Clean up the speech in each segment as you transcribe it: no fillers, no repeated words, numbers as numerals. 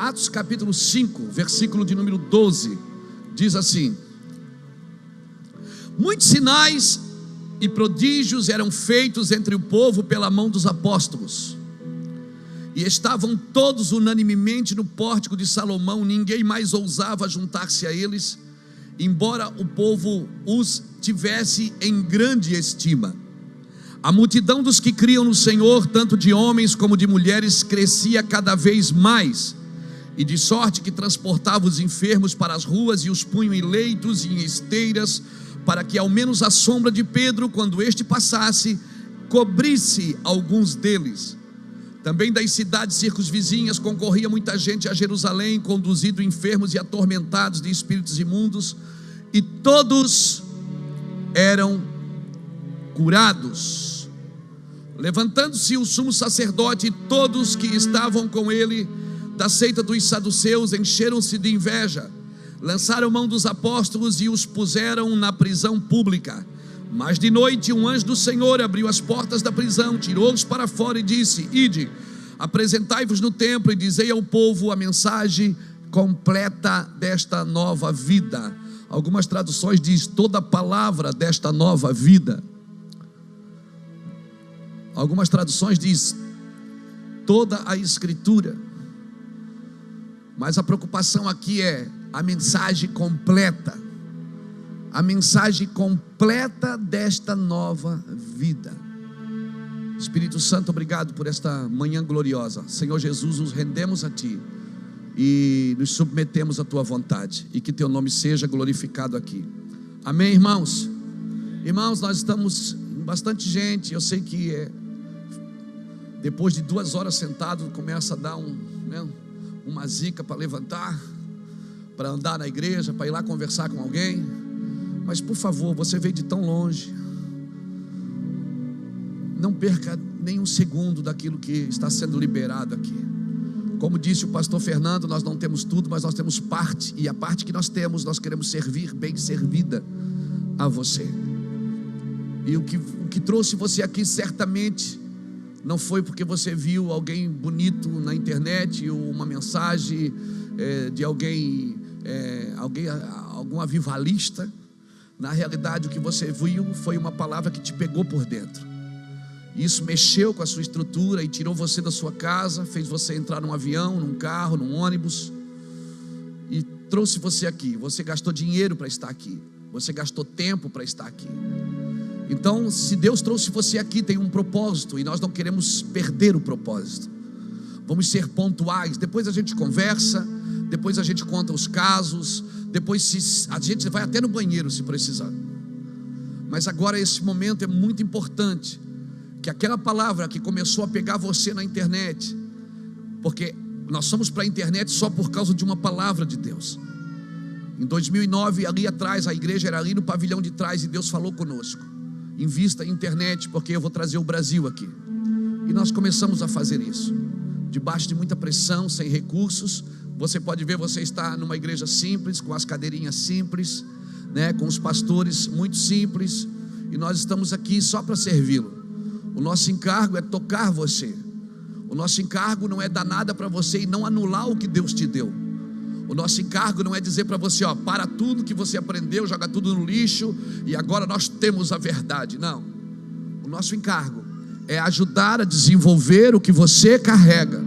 Atos capítulo 5, versículo de número 12, diz assim: muitos sinais e prodígios eram feitos entre o povo pela mão dos apóstolos, e estavam todos unanimemente no pórtico de Salomão. Ninguém mais ousava juntar-se a eles, embora o povo os tivesse em grande estima. A multidão dos que criam no Senhor, tanto de homens como de mulheres, crescia cada vez mais, e de sorte que transportava os enfermos para as ruas e os punham em leitos e em esteiras, para que ao menos a sombra de Pedro, quando este passasse, cobrisse alguns deles. Também das cidades circunvizinhas concorria muita gente a Jerusalém, conduzido enfermos e atormentados de espíritos imundos, e todos eram curados. Levantando-se o sumo sacerdote e todos que estavam com ele da seita dos saduceus encheram-se de inveja, lançaram mão dos apóstolos e os puseram na prisão pública. Mas de noite um anjo do Senhor abriu as portas da prisão, tirou-os para fora e disse: ide, apresentai-vos no templo e dizei ao povo a mensagem completa desta nova vida. Algumas traduções diz toda a palavra desta nova vida. Algumas traduções diz toda a escritura. Mas a preocupação aqui é a mensagem completa. A mensagem completa desta nova vida. Espírito Santo, obrigado por esta manhã gloriosa. Senhor Jesus, nos rendemos a Ti e nos submetemos à Tua vontade, e que Teu nome seja glorificado aqui. Amém, irmãos? Irmãos, nós estamos bastante gente. Eu sei que depois de 2 horas sentado começa a dar uma zica para levantar, para andar na igreja, para ir lá conversar com alguém. Mas por favor, você veio de tão longe, não perca nenhum segundo daquilo que está sendo liberado aqui. Como disse o pastor Fernando, nós não temos tudo, mas nós temos parte, e a parte que nós temos, nós queremos servir bem servida a você. E o que trouxe você aqui certamente não foi porque você viu alguém bonito na internet, ou uma mensagem de alguém, algum avivalista. Na realidade, o que você viu foi uma palavra que te pegou por dentro. Isso mexeu com a sua estrutura e tirou você da sua casa, fez você entrar num avião, num carro, num ônibus, e trouxe você aqui. Você gastou dinheiro para estar aqui, você gastou tempo para estar aqui. Então, se Deus trouxe você aqui, tem um propósito, e nós não queremos perder o propósito. Vamos ser pontuais. Depois a gente conversa, depois a gente conta os casos, depois a gente vai até no banheiro se precisar. Mas agora esse momento é muito importante, que aquela palavra que começou a pegar você na internet, porque nós somos para a internet só por causa de uma palavra de Deus. Em 2009, ali atrás, a igreja era ali no pavilhão de trás, e Deus falou conosco: invista em internet, porque eu vou trazer o Brasil aqui. E nós começamos a fazer isso, debaixo de muita pressão, sem recursos. Você pode ver, você está numa igreja simples, com as cadeirinhas simples, com os pastores muito simples, e nós estamos aqui só para servi-lo. O nosso encargo é tocar você. O nosso encargo não é dar nada para você e não anular o que Deus te deu. O nosso encargo não é dizer para você: para tudo que você aprendeu, joga tudo no lixo e agora nós temos a verdade. Não. O nosso encargo é ajudar a desenvolver o que você carrega,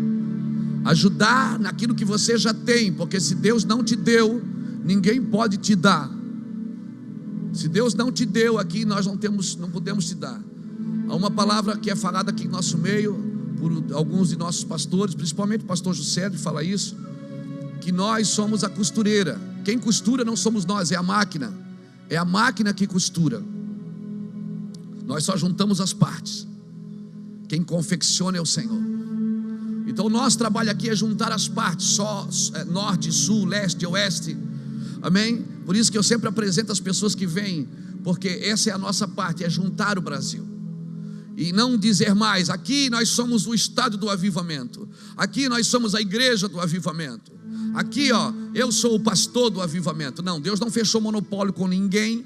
ajudar naquilo que você já tem, porque se Deus não te deu, ninguém pode te dar. Se Deus não te deu aqui, nós não podemos te dar. Há uma palavra que é falada aqui em nosso meio por alguns de nossos pastores, principalmente o pastor José, fala isso, que nós somos a costureira. Quem costura não somos nós, é a máquina. É a máquina que costura. Nós só juntamos as partes. Quem confecciona é o Senhor. Então o nosso trabalho aqui é juntar as partes, só norte, sul, leste, oeste. Amém? Por isso que eu sempre apresento as pessoas que vêm, porque essa é a nossa parte, é juntar o Brasil. E não dizer mais: aqui nós somos o estado do avivamento, aqui nós somos a igreja do avivamento, aqui eu sou o pastor do avivamento. Não, Deus não fechou monopólio com ninguém,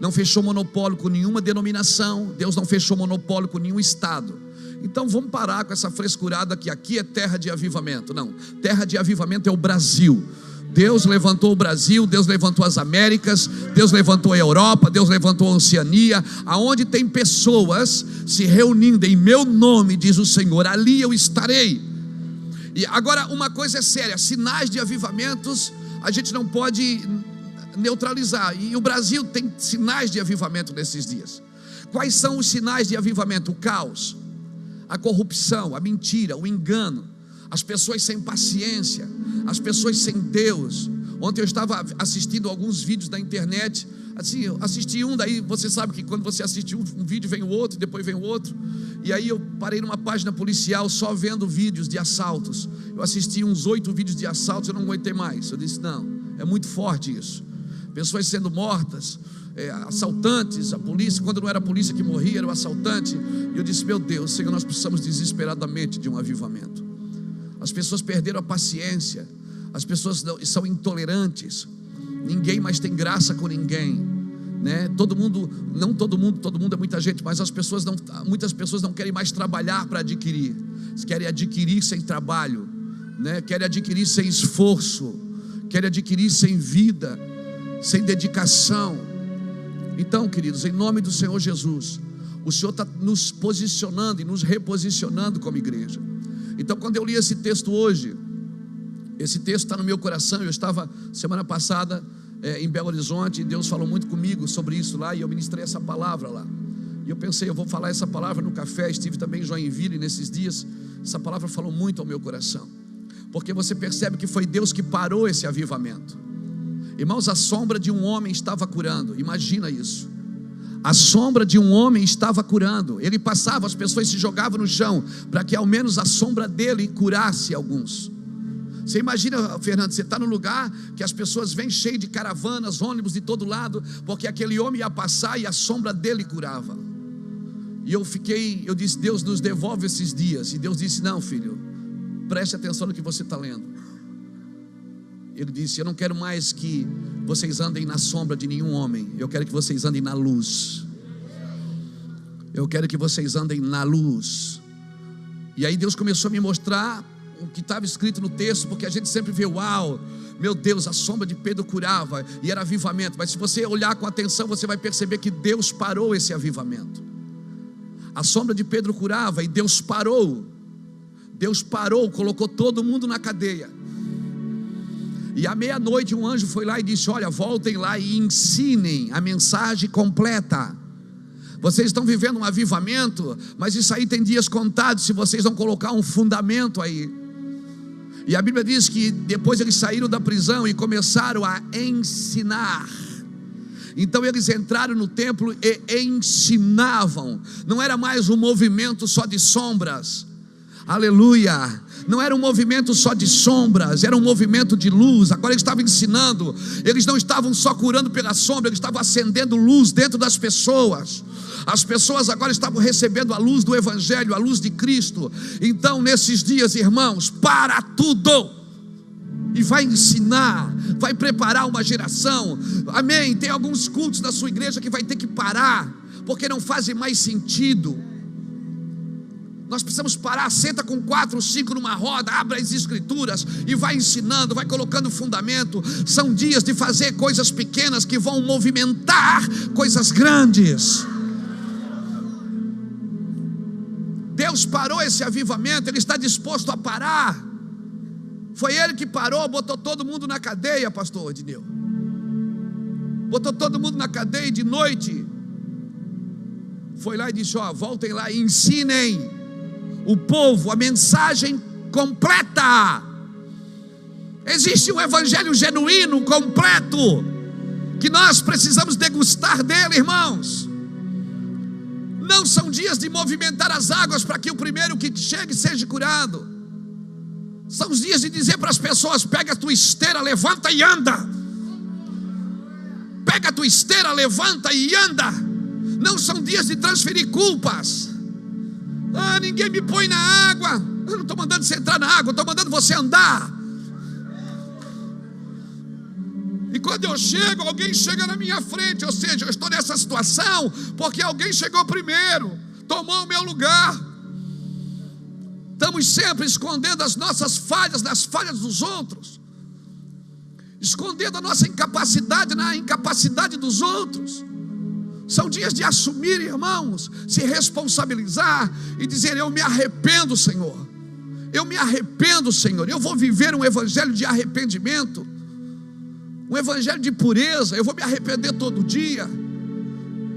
não fechou monopólio com nenhuma denominação, Deus não fechou monopólio com nenhum estado. Então vamos parar com essa frescurada que aqui é terra de avivamento. Não, terra de avivamento é o Brasil. Deus levantou o Brasil, Deus levantou as Américas, Deus levantou a Europa, Deus levantou a Oceania. Aonde tem pessoas se reunindo em meu nome, diz o Senhor, ali eu estarei. E agora uma coisa é séria: sinais de avivamentos a gente não pode neutralizar. E o Brasil tem sinais de avivamento nesses dias. Quais são os sinais de avivamento? O caos, a corrupção, a mentira, o engano, as pessoas sem paciência, as pessoas sem Deus. Ontem eu estava assistindo alguns vídeos da internet, assim, eu assisti um, daí você sabe que quando você assiste um vídeo vem o outro, depois vem o outro. E aí eu parei numa página policial só vendo vídeos de assaltos. Eu assisti uns 8 vídeos de assaltos, eu não aguentei mais. Eu disse, não, é muito forte isso. Pessoas sendo mortas, assaltantes, a polícia, quando não era a polícia que morria, era o assaltante. E eu disse, meu Deus, Senhor, nós precisamos desesperadamente de um avivamento. As pessoas perderam a paciência, as pessoas são intolerantes, ninguém mais tem graça com ninguém, né? Todo mundo é muita gente, mas muitas pessoas não querem mais trabalhar para adquirir, querem adquirir sem trabalho, né? Querem adquirir sem esforço, querem adquirir sem vida, sem dedicação. Então, queridos, em nome do Senhor Jesus, o Senhor está nos posicionando e nos reposicionando como igreja. Então, quando eu li esse texto hoje, esse texto está no meu coração. Eu estava semana passada em Belo Horizonte, e Deus falou muito comigo sobre isso lá, e eu ministrei essa palavra lá. E eu pensei, eu vou falar essa palavra no café. Estive também em Joinville nesses dias. Essa palavra falou muito ao meu coração, porque você percebe que foi Deus que parou esse avivamento. Irmãos, a sombra de um homem estava curando. Imagina isso. A sombra de um homem estava curando. Ele passava, as pessoas se jogavam no chão, para que ao menos a sombra dele curasse alguns. Você imagina, Fernando, você está no lugar que as pessoas vêm cheias de caravanas, ônibus de todo lado, porque aquele homem ia passar e a sombra dele curava. E eu disse, Deus, nos devolve esses dias. E Deus disse, não, filho, preste atenção no que você está lendo. Ele disse, eu não quero mais que vocês andem na sombra de nenhum homem, eu quero que vocês andem na luz. Eu quero que vocês andem na luz. E aí Deus começou a me mostrar o que estava escrito no texto, porque a gente sempre vê, uau, meu Deus, a sombra de Pedro curava, e era avivamento. Mas se você olhar com atenção, você vai perceber que Deus parou esse avivamento. A sombra de Pedro curava e Deus parou. Deus parou, colocou todo mundo na cadeia. E à meia-noite um anjo foi lá e disse, olha, voltem lá e ensinem a mensagem completa. Vocês estão vivendo um avivamento, mas isso aí tem dias contados, se vocês não colocar um fundamento aí. E a Bíblia diz que depois eles saíram da prisão e começaram a ensinar. Então eles entraram no templo e ensinavam. Não era mais um movimento só de sombras. Aleluia. Não era um movimento só de sombras, era um movimento de luz. Agora eles estavam ensinando. Eles não estavam só curando pela sombra, eles estavam acendendo luz dentro das pessoas. As pessoas agora estavam recebendo a luz do Evangelho, a luz de Cristo. Então nesses dias, irmãos, para tudo e vai ensinar, vai preparar uma geração. Amém? Tem alguns cultos da sua igreja que vai ter que parar, porque não fazem mais sentido. Nós precisamos parar, senta com 4 ou 5 numa roda, abre as escrituras e vai ensinando, vai colocando fundamento. São dias de fazer coisas pequenas que vão movimentar coisas grandes. Deus parou esse avivamento, Ele está disposto a parar. Foi Ele que parou, botou todo mundo na cadeia, pastor Edneu. Botou todo mundo na cadeia de noite. Foi lá e disse, ó, voltem lá e ensinem o povo a mensagem completa. Existe um evangelho genuíno, completo, que nós precisamos degustar dele, irmãos. Não são dias de movimentar as águas para que o primeiro que chegue seja curado. São os dias de dizer para as pessoas, pega a tua esteira, levanta e anda. Pega a tua esteira, levanta e anda. Não são dias de transferir culpas. Ah, ninguém me põe na água. Eu não estou mandando você entrar na água, eu estou mandando você andar. E quando eu chego, alguém chega na minha frente. Ou seja, eu estou nessa situação porque alguém chegou primeiro, tomou o meu lugar. Estamos sempre escondendo as nossas falhas nas falhas dos outros, escondendo a nossa incapacidade na incapacidade dos outros. São dias de assumir, irmãos, se responsabilizar e dizer: eu me arrependo, Senhor. Eu me arrependo, Senhor. Eu vou viver um evangelho de arrependimento, um evangelho de pureza. Eu vou me arrepender todo dia.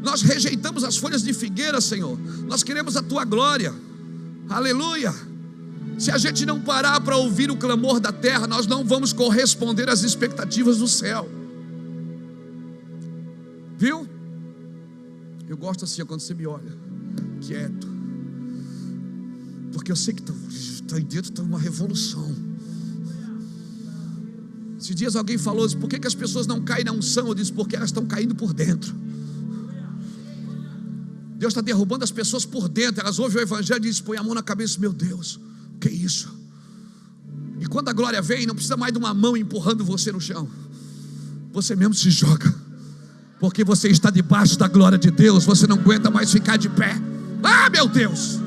Nós rejeitamos as folhas de figueira, Senhor. Nós queremos a tua glória. Aleluia. Se a gente não parar para ouvir o clamor da terra, nós não vamos corresponder às expectativas do céu. Viu? Eu gosto assim, quando você me olha quieto, porque eu sei que está aí dentro, está uma revolução. Esses dias alguém falou assim: por que as pessoas não caem na unção? Eu disse: porque elas estão caindo por dentro. Deus está derrubando as pessoas por dentro. Elas ouvem o evangelho e dizem: põe a mão na cabeça. Meu Deus, o que é isso? E quando a glória vem, não precisa mais de uma mão empurrando você no chão. Você mesmo se joga, porque você está debaixo da glória de Deus. Você não aguenta mais ficar de pé. Ah, meu Deus,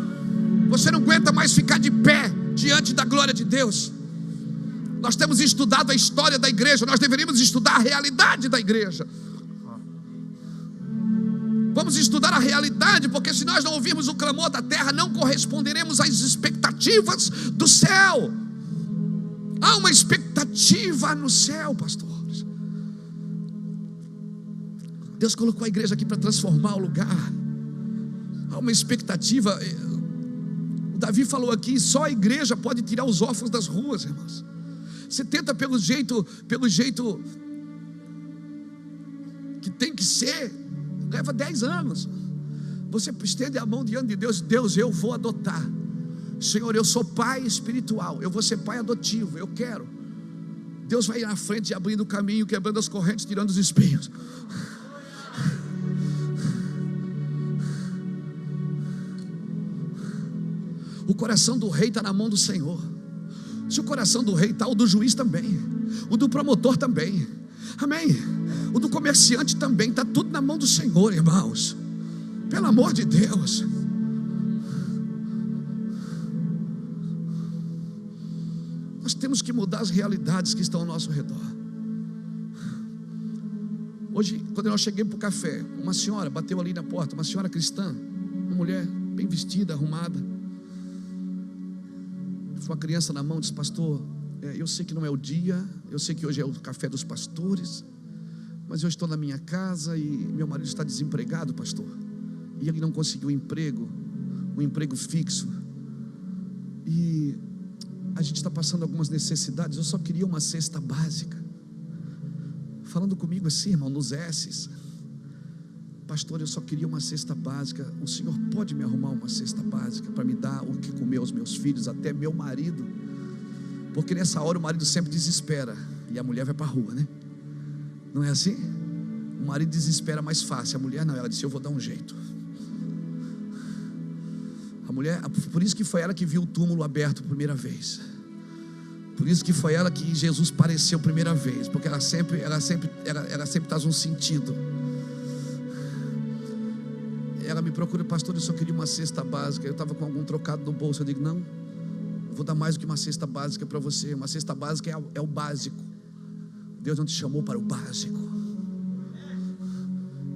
você não aguenta mais ficar de pé diante da glória de Deus. Nós temos estudado a história da igreja, nós deveríamos estudar a realidade da igreja. Vamos estudar a realidade, porque se nós não ouvirmos o clamor da terra, não corresponderemos às expectativas do céu. Há uma expectativa no céu, pastores. Deus colocou a igreja aqui para transformar o lugar. Há uma expectativa. O Davi falou aqui: só a igreja pode tirar os órfãos das ruas, irmãos. Você tenta pelo jeito que tem que ser, leva 10 anos. Você estende a mão diante de Deus: Deus, eu vou adotar. Senhor, eu sou pai espiritual, eu vou ser pai adotivo, eu quero. Deus vai ir na frente, abrindo o caminho, quebrando as correntes, tirando os espinhos. O coração do rei está na mão do Senhor. Se o coração do rei está, o do juiz também, o do promotor também, amém? O do comerciante também, está tudo na mão do Senhor, irmãos. Pelo amor de Deus. Nós temos que mudar as realidades que estão ao nosso redor. Hoje, quando nós chegamos para o café, uma senhora bateu ali na porta, uma senhora cristã, uma mulher bem vestida, arrumada, com a criança na mão, disse: pastor, eu sei que não é o dia, eu sei que hoje é o café dos pastores, mas eu estou na minha casa e meu marido está desempregado, pastor, e ele não conseguiu um emprego fixo, e a gente está passando algumas necessidades. Eu só queria uma cesta básica. Falando comigo assim, irmão, nos S's: pastor, eu só queria uma cesta básica. O senhor pode me arrumar uma cesta básica para me dar o que comer aos meus filhos, até meu marido? Porque nessa hora o marido sempre desespera e a mulher vai para a rua, né? Não é assim? O marido desespera mais fácil, a mulher não. Ela disse: eu vou dar um jeito. A mulher, por isso que foi ela que viu o túmulo aberto a primeira vez. Por isso que foi ela que Jesus pareceu a primeira vez, porque ela sempre traz um sentido. Ela me procura: pastor, eu só queria uma cesta básica. Eu estava com algum trocado no bolso. Eu digo: não, eu vou dar mais do que uma cesta básica para você. Uma cesta básica é o básico. Deus não te chamou para o básico.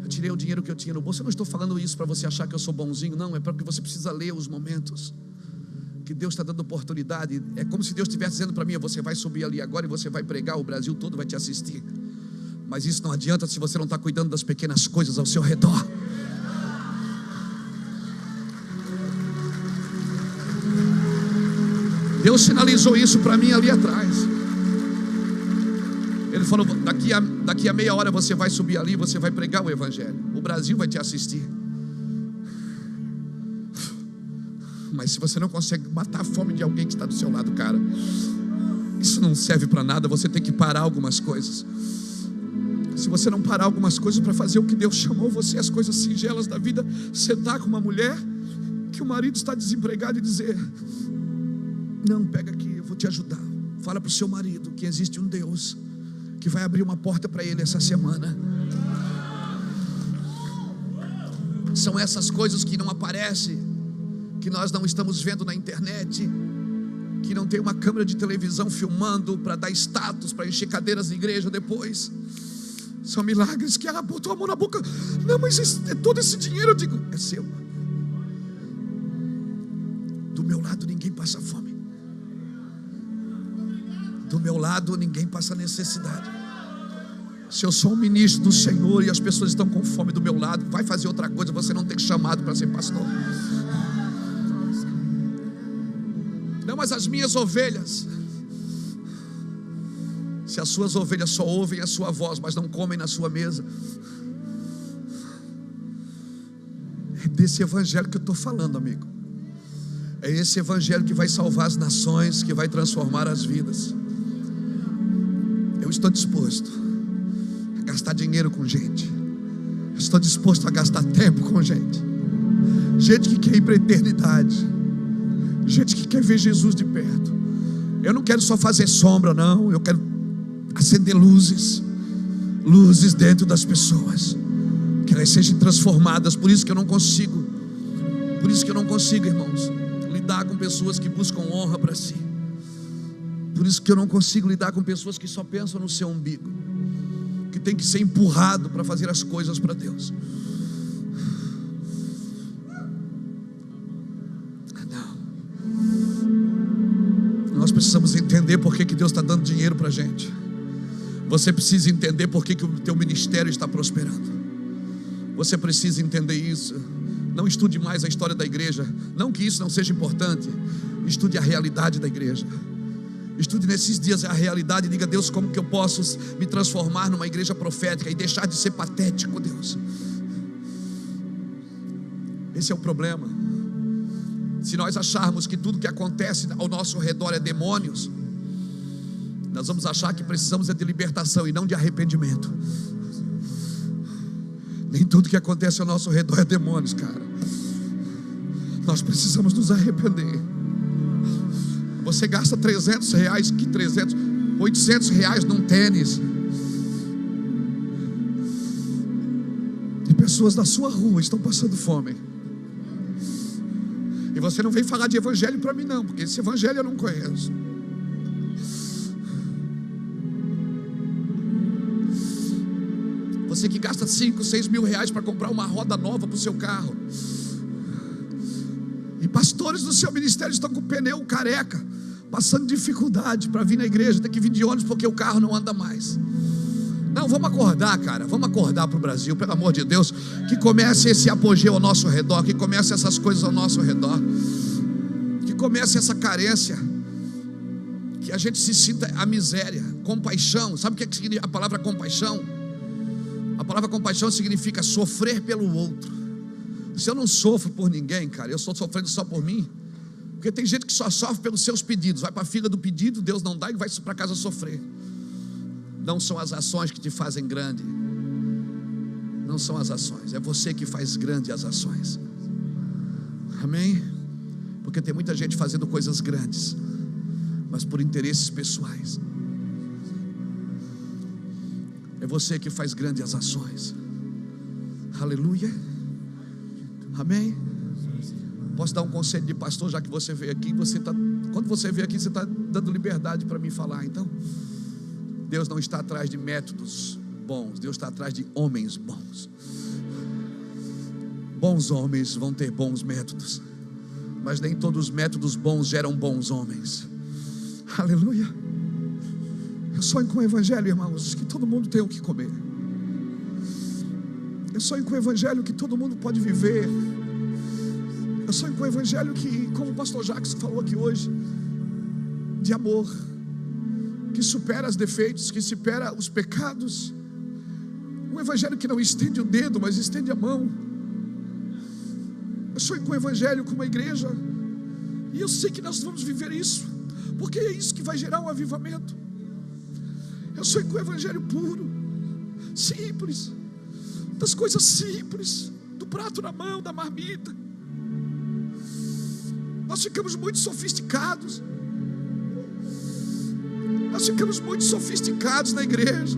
Eu tirei o dinheiro que eu tinha no bolso. Eu não estou falando isso para você achar que eu sou bonzinho, não. É porque você precisa ler os momentos que Deus está dando oportunidade. É como se Deus estivesse dizendo para mim: você vai subir ali agora e você vai pregar, o Brasil todo vai te assistir. Mas isso não adianta se você não está cuidando das pequenas coisas ao seu redor. Deus sinalizou isso para mim ali atrás. Ele falou: daqui a meia hora você vai subir ali, você vai pregar o evangelho, o Brasil vai te assistir. Mas se você não consegue matar a fome de alguém que está do seu lado, cara, isso não serve para nada. Você tem que parar algumas coisas. Se você não parar algumas coisas para fazer o que Deus chamou você, as coisas singelas da vida, sentar com uma mulher que o marido está desempregado e dizer: não, pega aqui, eu vou te ajudar. Fala para o seu marido que existe um Deus que vai abrir uma porta para ele essa semana. São essas coisas que não aparecem, que nós não estamos vendo na internet. que não tem uma câmera de televisão filmando para dar status, para encher cadeiras de igreja depois. São milagres que ela botou a mão na boca. Não, mas todo esse dinheiro, eu digo, é seu. Do meu lado ninguém passa fome. Do meu lado ninguém passa necessidade. Se eu sou um ministro do Senhor e as pessoas estão com fome do meu lado, vai fazer outra coisa, você não tem chamado para ser pastor. Não, mas as minhas ovelhas, se as suas ovelhas só ouvem a sua voz, mas não comem na sua mesa, é desse evangelho que eu estou falando, amigo. É esse evangelho que vai salvar as nações, que vai transformar as vidas. Eu estou disposto a gastar dinheiro com gente. Eu estou disposto a gastar tempo com gente. Gente que quer ir para a eternidade. Gente que quer ver Jesus de perto. Eu não quero só fazer sombra, não. Eu quero acender luzes. Luzes dentro das pessoas. Que elas sejam transformadas. Por isso que eu não consigo. Por isso que eu não consigo, irmãos, lidar com pessoas que buscam honra para si. Por isso que eu não consigo lidar com pessoas que só pensam no seu umbigo, que tem que ser empurrado para fazer as coisas para Deus. Não. Nós precisamos entender por que Deus está dando dinheiro para a gente. Você precisa entender por que o teu ministério está prosperando. Você precisa entender isso. Não estude mais a história da igreja. Não que isso não seja importante. Estude a realidade da igreja. Estude nesses dias a realidade e diga: Deus, como que eu posso me transformar numa igreja profética e deixar de ser patético, Deus? Esse é o problema. Se nós acharmos que tudo que acontece ao nosso redor é demônios, nós vamos achar que precisamos de libertação e não de arrependimento. Nem tudo que acontece ao nosso redor é demônios, cara. Nós precisamos nos arrepender. Você gasta 300 reais, que 300, 800 reais num tênis. E pessoas da sua rua estão passando fome. E você não vem falar de evangelho para mim não, porque esse evangelho eu não conheço. Você que gasta 5, 6 mil reais para comprar uma roda nova para o seu carro. E pastores do seu ministério estão com o pneu careca, passando dificuldade para vir na igreja, tem que vir de ônibus porque o carro não anda mais. Não, vamos acordar, cara, vamos acordar para o Brasil, pelo amor de Deus. Que comece esse apogeu ao nosso redor, que comece essas coisas ao nosso redor, que comece essa carência, que a gente se sinta a miséria. Compaixão, sabe o que significa a palavra compaixão? A palavra compaixão significa sofrer pelo outro. Se eu não sofro por ninguém, cara, eu estou sofrendo só por mim. Porque tem gente que só sofre pelos seus pedidos. Vai para a fila do pedido, Deus não dá e vai para casa sofrer. Não são as ações que te fazem grande. Não são as ações, é você que faz grande as ações. Amém? Porque tem muita gente fazendo coisas grandes, mas por interesses pessoais. É você que faz grande as ações. Aleluia. Amém? Posso dar um conselho de pastor, já que você veio aqui, quando você veio aqui, você está dando liberdade para mim falar. Então, Deus não está atrás de métodos bons, Deus está atrás de homens bons. Bons homens vão ter bons métodos, mas nem todos os métodos bons geram bons homens. Aleluia. Eu sonho com o evangelho, irmãos, que todo mundo tem o que comer. Eu sonho com o evangelho que todo mundo pode viver. Eu sonho com o evangelho que, como o pastor Jacques falou aqui hoje, de amor, que supera os defeitos, que supera os pecados. Um evangelho que não estende o dedo, mas estende a mão. Eu sonho com o evangelho, com uma igreja, e eu sei que nós vamos viver isso, porque é isso que vai gerar um avivamento. Eu sonho com o evangelho puro, simples, das coisas simples, do prato na mão, da marmita. Nós ficamos muito sofisticados. Nós ficamos muito sofisticados na igreja.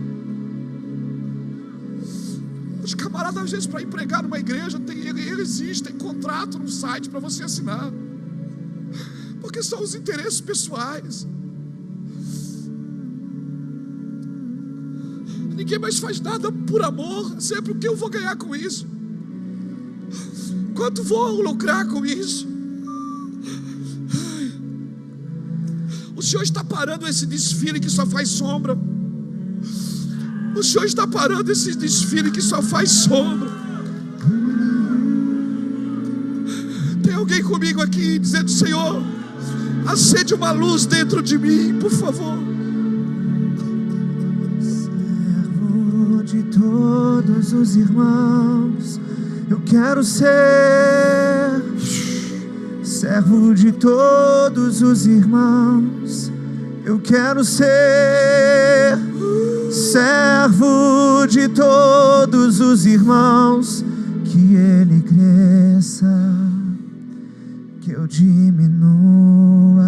Os camaradas, às vezes, para empregar numa igreja, ele existe, tem contrato no site para você assinar. Porque porque são os interesses pessoais. Ninguém mais faz nada por amor. Sempre o que eu vou ganhar com isso? Quanto vou lucrar com isso? O Senhor está parando esse desfile que só faz sombra. O Senhor está parando esse desfile que só faz sombra. Tem alguém comigo aqui dizendo: Senhor, acende uma luz dentro de mim, por favor. Servo de todos os irmãos, eu quero ser. Servo de todos os irmãos, eu quero ser. Servo de todos os irmãos, que ele cresça, que eu diminua,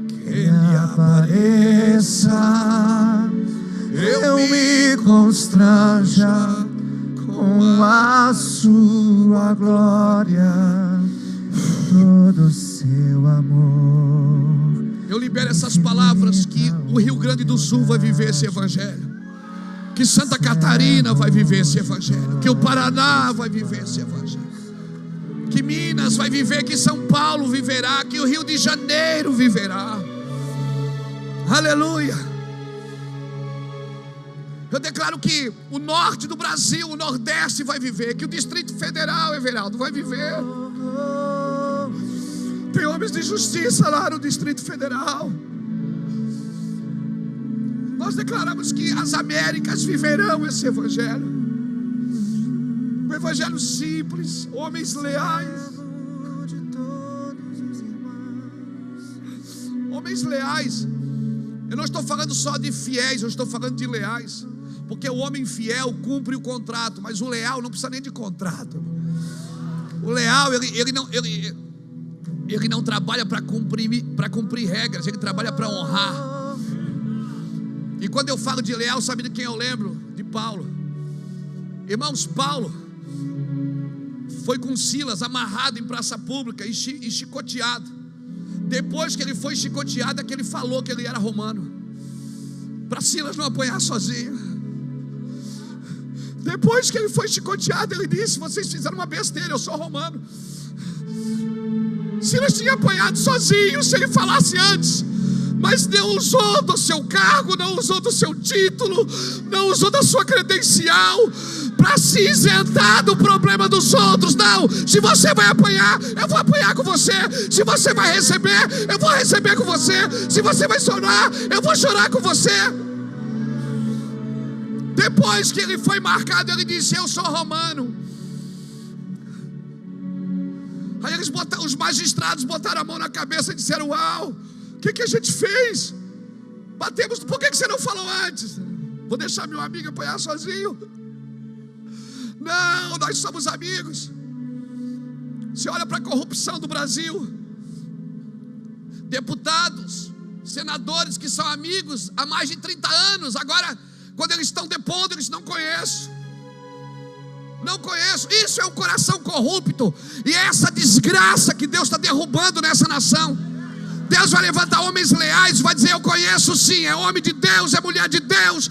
que ele apareça, eu me constranja com a sua glória, todo o seu amor. Eu libero essas palavras que o Rio Grande do Sul vai viver esse evangelho, que Santa Catarina vai viver esse evangelho, que o Paraná vai viver esse evangelho, que Minas vai viver, que São Paulo viverá, que o Rio de Janeiro viverá. Aleluia. Eu declaro que o norte do Brasil, o nordeste vai viver, que o Distrito Federal, Everaldo, vai viver. Tem homens de justiça lá no Distrito Federal. Nós declaramos que as Américas viverão esse evangelho. Um evangelho simples, homens leais. Homens leais. Eu não estou falando só de fiéis, eu estou falando de leais. Porque o homem fiel cumpre o contrato, mas o leal não precisa nem de contrato. O leal, ele não trabalha para cumprir regras, ele trabalha para honrar. E quando eu falo de leal, sabe de quem eu lembro? De Paulo. Irmãos, Paulo foi com Silas amarrado em praça pública e chicoteado. Depois que ele foi chicoteado, é que ele falou que ele era romano, para Silas não apanhar sozinho. Depois que ele foi chicoteado, ele disse: vocês fizeram uma besteira, eu sou romano. Silas tinha apanhado sozinho, se ele falasse antes, mas não usou do seu cargo, não usou do seu título, não usou da sua credencial para se isentar do problema dos outros. Não, se você vai apanhar, eu vou apanhar com você. Se você vai receber, eu vou receber com você. Se você vai chorar, eu vou chorar com você. Depois que ele foi marcado, ele disse: eu sou romano. Aí os magistrados botaram a mão na cabeça e disseram: uau, o que a gente fez? Batemos, por que você não falou antes? Vou deixar meu amigo apanhar sozinho? Não, nós somos amigos. Você olha para a corrupção do Brasil, deputados, senadores que são amigos há mais de 30 anos, agora quando eles estão depondo, eles não conheço. Isso é um coração corrupto. E é essa desgraça que Deus está derrubando nessa nação. Deus vai levantar homens leais, vai dizer: eu conheço sim, é homem de Deus, é mulher de Deus,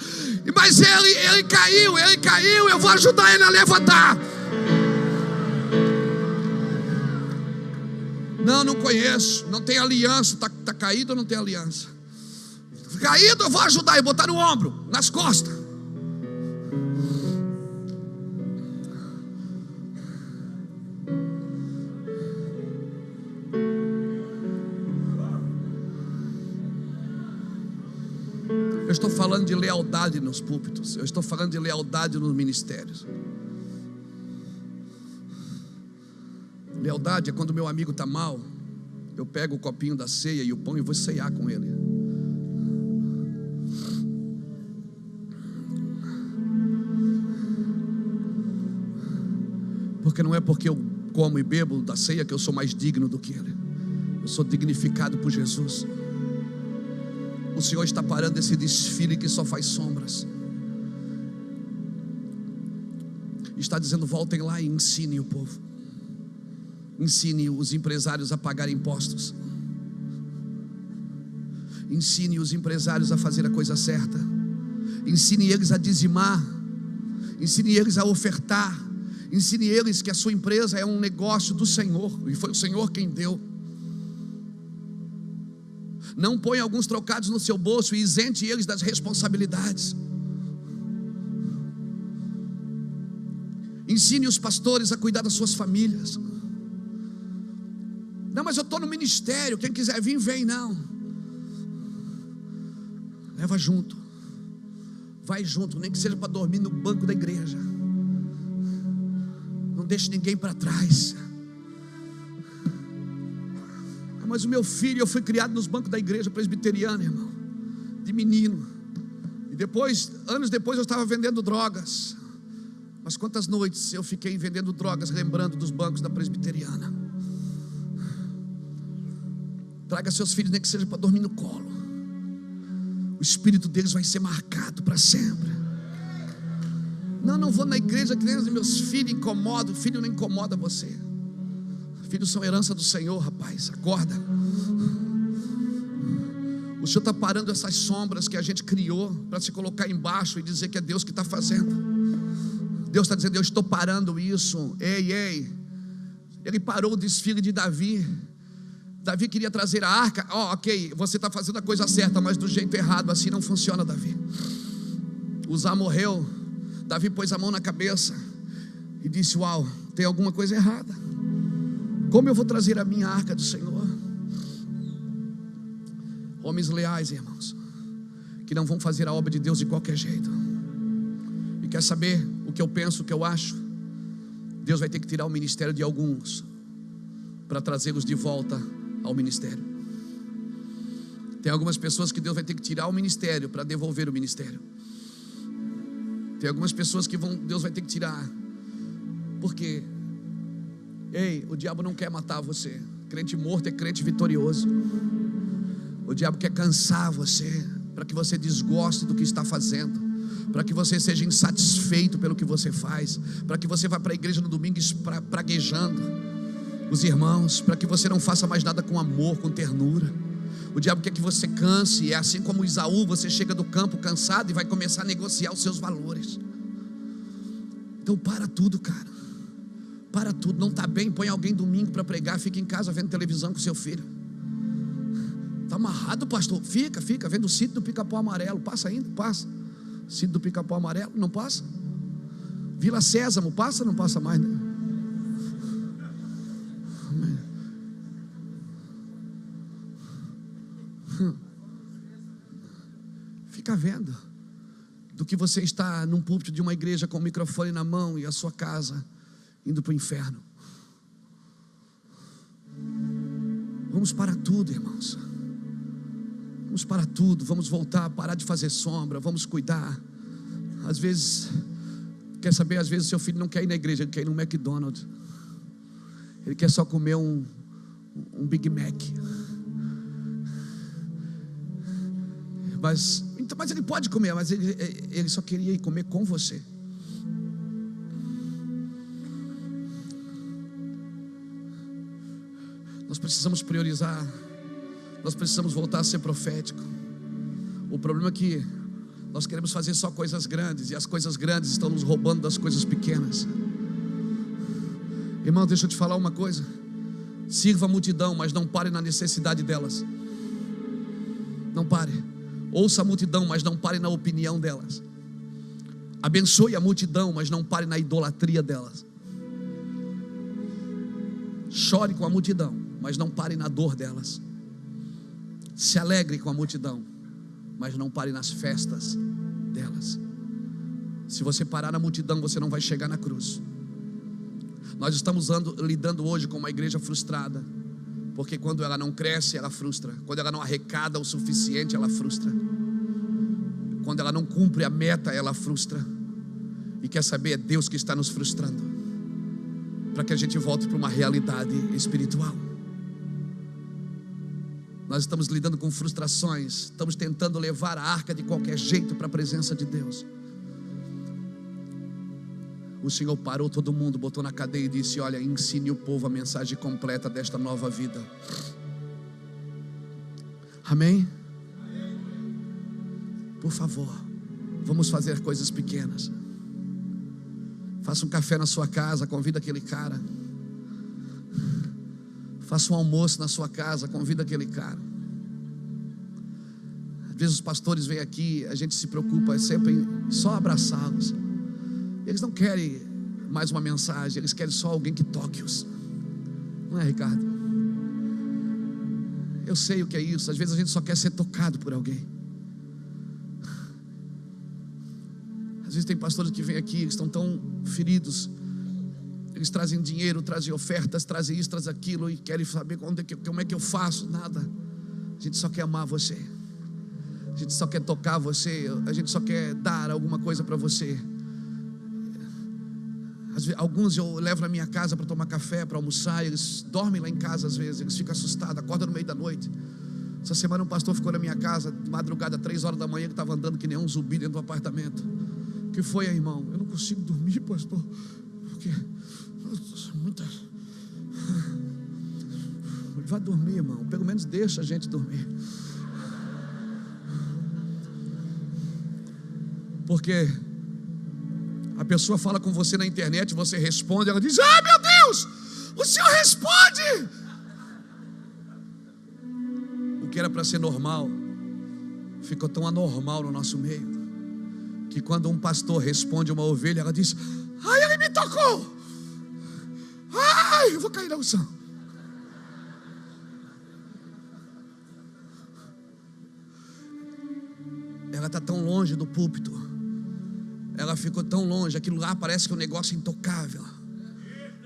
mas ele caiu, eu vou ajudar ele a levantar. Não conheço, não tem aliança. Está caído ou não tem aliança? Caído, eu vou ajudar e botar no ombro, nas costas. Eu estou falando de lealdade nos púlpitos, eu estou falando de lealdade nos ministérios. Lealdade é quando meu amigo está mal, eu pego o copinho da ceia e o pão e vou ceiar com ele. Porque não é porque eu como e bebo da ceia que eu sou mais digno do que ele. Eu sou dignificado por Jesus. O Senhor está parando esse desfile que só faz sombras. Está dizendo: voltem lá e ensinem o povo. Ensine os empresários a pagar impostos. Ensine os empresários a fazer a coisa certa. Ensine eles a dizimar. Ensine eles a ofertar. Ensine eles que a sua empresa é um negócio do Senhor, e foi o Senhor quem deu. Não ponha alguns trocados no seu bolso e isente eles das responsabilidades. Ensine os pastores a cuidar das suas famílias. Não, mas eu estou no ministério, quem quiser vir, vem. Não, leva junto. Vai junto, nem que seja para dormir no banco da igreja. Não deixe ninguém para trás. Mas o meu filho, eu fui criado nos bancos da igreja presbiteriana, irmão, de menino. E depois, anos depois, eu estava vendendo drogas. Mas quantas noites eu fiquei vendendo drogas, lembrando dos bancos da presbiteriana. Traga seus filhos, nem que seja para dormir no colo. O espírito deles vai ser marcado para sempre. Não vou na igreja que nem os meus filhos incomodam. Filho não incomoda você. Filhos são herança do Senhor, rapaz. Acorda. O Senhor está parando essas sombras que a gente criou para se colocar embaixo e dizer que é Deus que está fazendo. Deus está dizendo: eu estou parando isso. Ei. Ele parou o desfile de Davi. Davi queria trazer a arca. Ok, você está fazendo a coisa certa, mas do jeito errado. Assim não funciona, Davi. Uzá morreu. Davi pôs a mão na cabeça e disse: uau, tem alguma coisa errada. Como eu vou trazer a minha arca do Senhor? Homens leais, irmãos, que não vão fazer a obra de Deus de qualquer jeito. E quer saber o que eu penso, o que eu acho? Deus vai ter que tirar o ministério de alguns para trazê-los de volta ao ministério. Tem algumas pessoas que Deus vai ter que tirar o ministério para devolver o ministério. Tem algumas pessoas que Deus vai ter que tirar. Por quê? Ei, o diabo não quer matar você. Crente morto é crente vitorioso. O diabo quer cansar você, para que você desgoste do que está fazendo, para que você seja insatisfeito pelo que você faz, para que você vá para a igreja no domingo praguejando os irmãos, para que você não faça mais nada com amor, com ternura. O diabo quer que você canse. É assim como Isaú, você chega do campo cansado e vai começar a negociar os seus valores. Então para tudo, cara. Para tudo, não está bem, põe alguém domingo para pregar, fica em casa vendo televisão com seu filho. Está amarrado, pastor? Fica vendo o sítio do Pica-Pau Amarelo. Passa ainda? Passa. Sítio do Pica-Pau Amarelo, não passa? Vila Sésamo, passa ou não passa mais, né? Fica vendo do que você está num púlpito de uma igreja com o microfone na mão e a sua casa indo para o inferno. Vamos para tudo, irmãos. Vamos para tudo. Vamos voltar, parar de fazer sombra. Vamos cuidar. Às vezes, quer saber, às vezes seu filho não quer ir na igreja, ele quer ir no McDonald's. Ele quer só comer um Big Mac. Mas ele pode comer, mas ele só queria ir comer com você. Nós precisamos priorizar. Nós precisamos voltar a ser profético. O problema é que nós queremos fazer só coisas grandes, e as coisas grandes estão nos roubando das coisas pequenas. Irmão, deixa eu te falar uma coisa. Sirva a multidão, mas não pare na necessidade delas. Não pare. Ouça a multidão, mas não pare na opinião delas. Abençoe a multidão, mas não pare na idolatria delas. Chore com a multidão, mas não pare na dor delas. Se alegre com a multidão, mas não pare nas festas delas. Se você parar na multidão, você não vai chegar na cruz. Nós estamos lidando hoje com uma igreja frustrada, porque quando ela não cresce, ela frustra. Quando ela não arrecada o suficiente, ela frustra. Quando ela não cumpre a meta, ela frustra. E quer saber, é Deus que está nos frustrando, para que a gente volte para uma realidade espiritual. Nós estamos lidando com frustrações, estamos tentando levar a arca de qualquer jeito para a presença de Deus. o Senhor parou todo mundo, botou na cadeia e disse: olha, ensine o povo a mensagem completa desta nova vida. Amém? Por favor, vamos fazer coisas pequenas. Faça um café na sua casa, convida aquele cara. Faça um almoço na sua casa, convida aquele cara. Às vezes os pastores vêm aqui, a gente se preocupa sempre em só abraçá-los. Eles não querem mais uma mensagem, eles querem só alguém que toque-os. Não é, Ricardo? Eu sei o que é isso. Às vezes a gente só quer ser tocado por alguém. Às vezes tem pastores que vêm aqui, eles estão tão feridos. Eles trazem dinheiro, trazem ofertas, trazem isso, trazem aquilo, e querem saber como é que eu faço. Nada. A gente só quer amar você. A gente só quer tocar você. A gente só quer dar alguma coisa para você. Alguns eu levo na minha casa para tomar café, para almoçar. Eles dormem lá em casa às vezes. Eles ficam assustados, acordam no meio da noite. Essa semana um pastor ficou na minha casa de madrugada, 3 horas da manhã. Ele estava andando que nem um zumbi dentro do apartamento. O que foi, irmão? Eu não consigo dormir, pastor, porque muita... Vai dormir, irmão. Pelo menos deixa a gente dormir. Porque a pessoa fala com você na internet, você responde, ela diz: ah, meu Deus, o senhor responde. O que era para ser normal ficou tão anormal no nosso meio, que quando um pastor responde uma ovelha, ela diz: ai, ele me tocou, ai, eu vou cair na unção. Ela está tão longe do púlpito, ela ficou tão longe, aquilo lá parece que é um negócio intocável,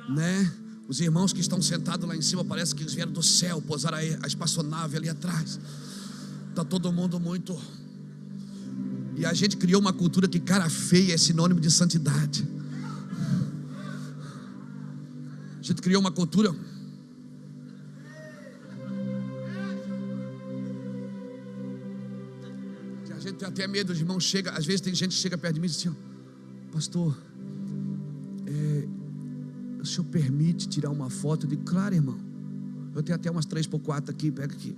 né? Os irmãos que estão sentados lá em cima, parece que eles vieram do céu, pousaram a espaçonave ali atrás. Está todo mundo muito... E a gente criou uma cultura que cara feia é sinônimo de santidade. A gente criou uma cultura... que a gente tem até medo. Os irmãos chegam, às vezes tem gente que chega perto de mim e diz assim: pastor, o senhor permite tirar uma foto? Eu digo: claro, irmão, eu tenho até umas 3x4 aqui, pega aqui.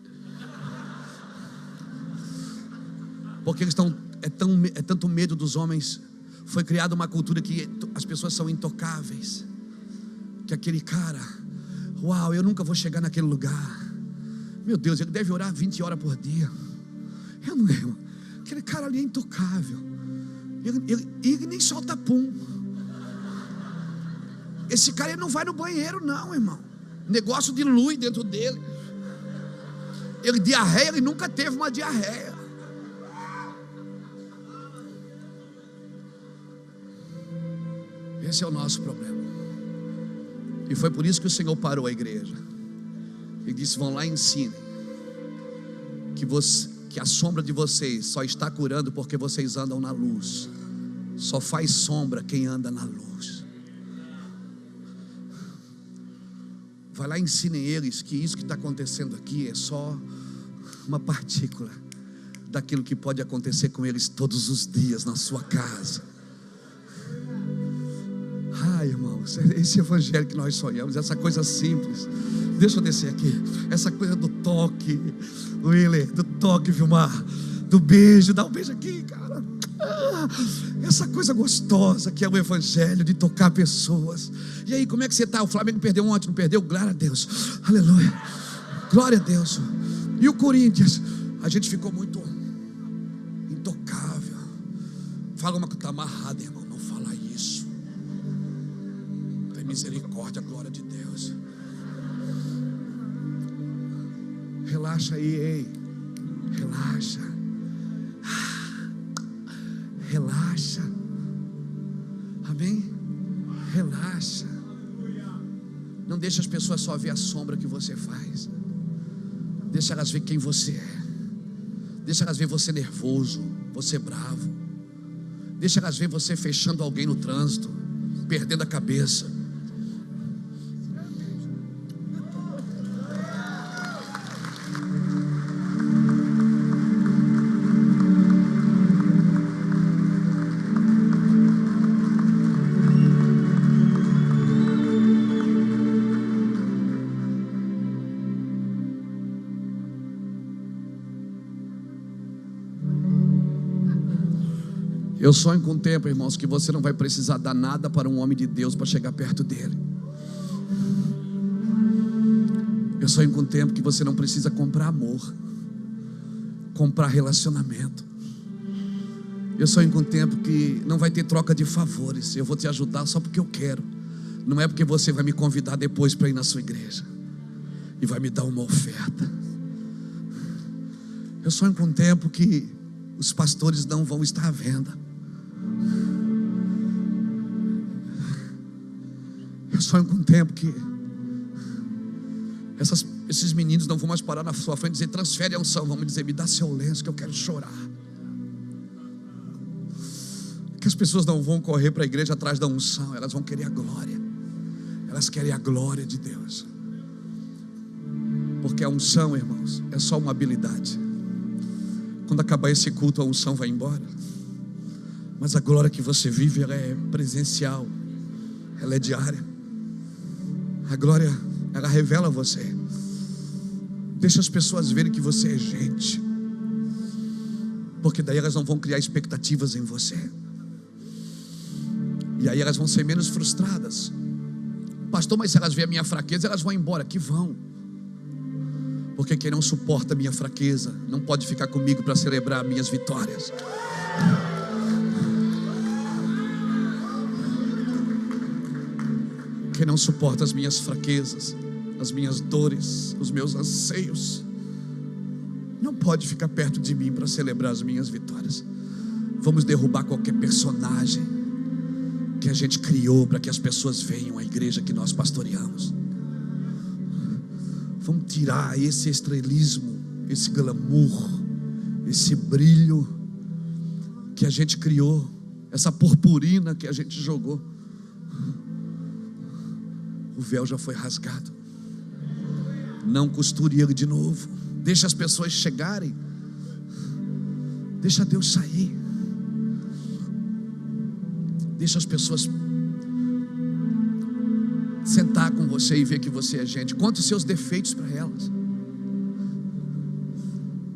Porque eles estão... É tanto medo dos homens. Foi criada uma cultura que as pessoas são intocáveis. Que aquele cara, uau, eu nunca vou chegar naquele lugar. Meu Deus, ele deve orar 20 horas por dia. Eu não lembro. Aquele cara ali é intocável. Ele nem solta pum. Esse cara, ele não vai no banheiro não, irmão. Negócio dilui dentro dele. Ele diarreia, ele nunca teve uma diarreia. Esse é o nosso problema. E foi por isso que o Senhor parou a igreja. Ele disse: vão lá e ensinem que a sombra de vocês só está curando porque vocês andam na luz. Só faz sombra quem anda na luz. Vai lá e ensinem eles que isso que está acontecendo aqui é só uma partícula daquilo que pode acontecer com eles todos os dias na sua casa. Ai, irmãos, esse evangelho que nós sonhamos, essa coisa simples. Deixa eu descer aqui. Essa coisa do toque, Willer, do toque, Vilmar, do beijo, dá um beijo aqui, cara. Essa coisa gostosa que é o evangelho, de tocar pessoas. E aí, como é que você está? O Flamengo perdeu ontem, não perdeu? Glória a Deus, aleluia, glória a Deus. E o Corinthians? A gente ficou muito intocável. Fala uma que está amarrada, irmão. Não fala isso. Tem misericórdia, glória de Deus. Relaxa aí, ei. Relaxa. Relaxa. Amém? Relaxa. Não deixa as pessoas só ver a sombra que você faz. Deixa elas ver quem você é. Deixa elas ver você nervoso, você bravo. Deixa elas ver você fechando alguém no trânsito, perdendo a cabeça. Eu sonho com o tempo, irmãos, que você não vai precisar dar nada para um homem de Deus para chegar perto dele. Eu sonho com o tempo que você não precisa comprar amor, comprar relacionamento. Eu sonho com o tempo que não vai ter troca de favores. Eu vou te ajudar só porque eu quero. Não é porque você vai me convidar depois para ir na sua igreja e vai me dar uma oferta. Eu sonho com um tempo que os pastores não vão estar à venda. Eu sonho com um tempo que esses meninos não vão mais parar na sua frente e dizer: transfere a unção. Vamos dizer: me dá seu lenço que eu quero chorar. Que as pessoas não vão correr para a igreja atrás da unção, elas vão querer a glória. Elas querem a glória de Deus. Porque a unção, irmãos, é só uma habilidade. Quando acabar esse culto, a unção vai embora. Mas a glória que você vive, ela é presencial, ela é diária. A glória, ela revela você. Deixa as pessoas verem que você é gente, porque daí elas não vão criar expectativas em você. E aí elas vão ser menos frustradas. Pastor, mas se elas verem a minha fraqueza, elas vão embora. Que vão. Porque quem não suporta a minha fraqueza não pode ficar comigo para celebrar minhas vitórias. Quem não suporta as minhas fraquezas, as minhas dores, os meus anseios, não pode ficar perto de mim para celebrar as minhas vitórias. Vamos derrubar qualquer personagem que a gente criou para que as pessoas venham à igreja que nós pastoreamos. Vamos tirar esse estrelismo, esse glamour, esse brilho que a gente criou, essa purpurina que a gente jogou. O véu já foi rasgado. Não costure ele de novo. Deixa as pessoas chegarem. Deixa Deus sair. Deixa as pessoas sentar com você e ver que você é gente. Conte os seus defeitos para elas.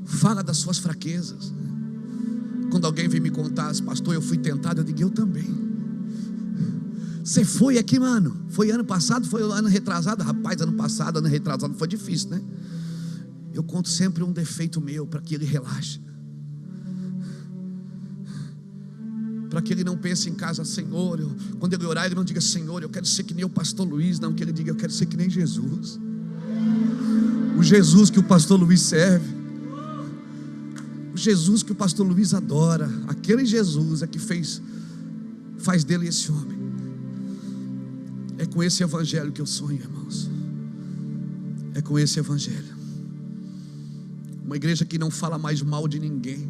Fala das suas fraquezas. Quando alguém vem me contar: pastor, eu fui tentado, eu digo: eu também. Você foi aqui, mano? Foi ano passado? Foi ano retrasado? Rapaz, ano passado, ano retrasado foi difícil, né? Eu conto sempre um defeito meu para que ele relaxe, para que ele não pense em casa: Senhor, quando ele orar, ele não diga: Senhor, eu quero ser que nem o pastor Luiz. Não, que ele diga: eu quero ser que nem Jesus. O Jesus que o pastor Luiz serve, o Jesus que o pastor Luiz adora, aquele Jesus é que faz dele esse homem. É com esse evangelho que eu sonho, irmãos. É com esse evangelho. Uma igreja que não fala mais mal de ninguém.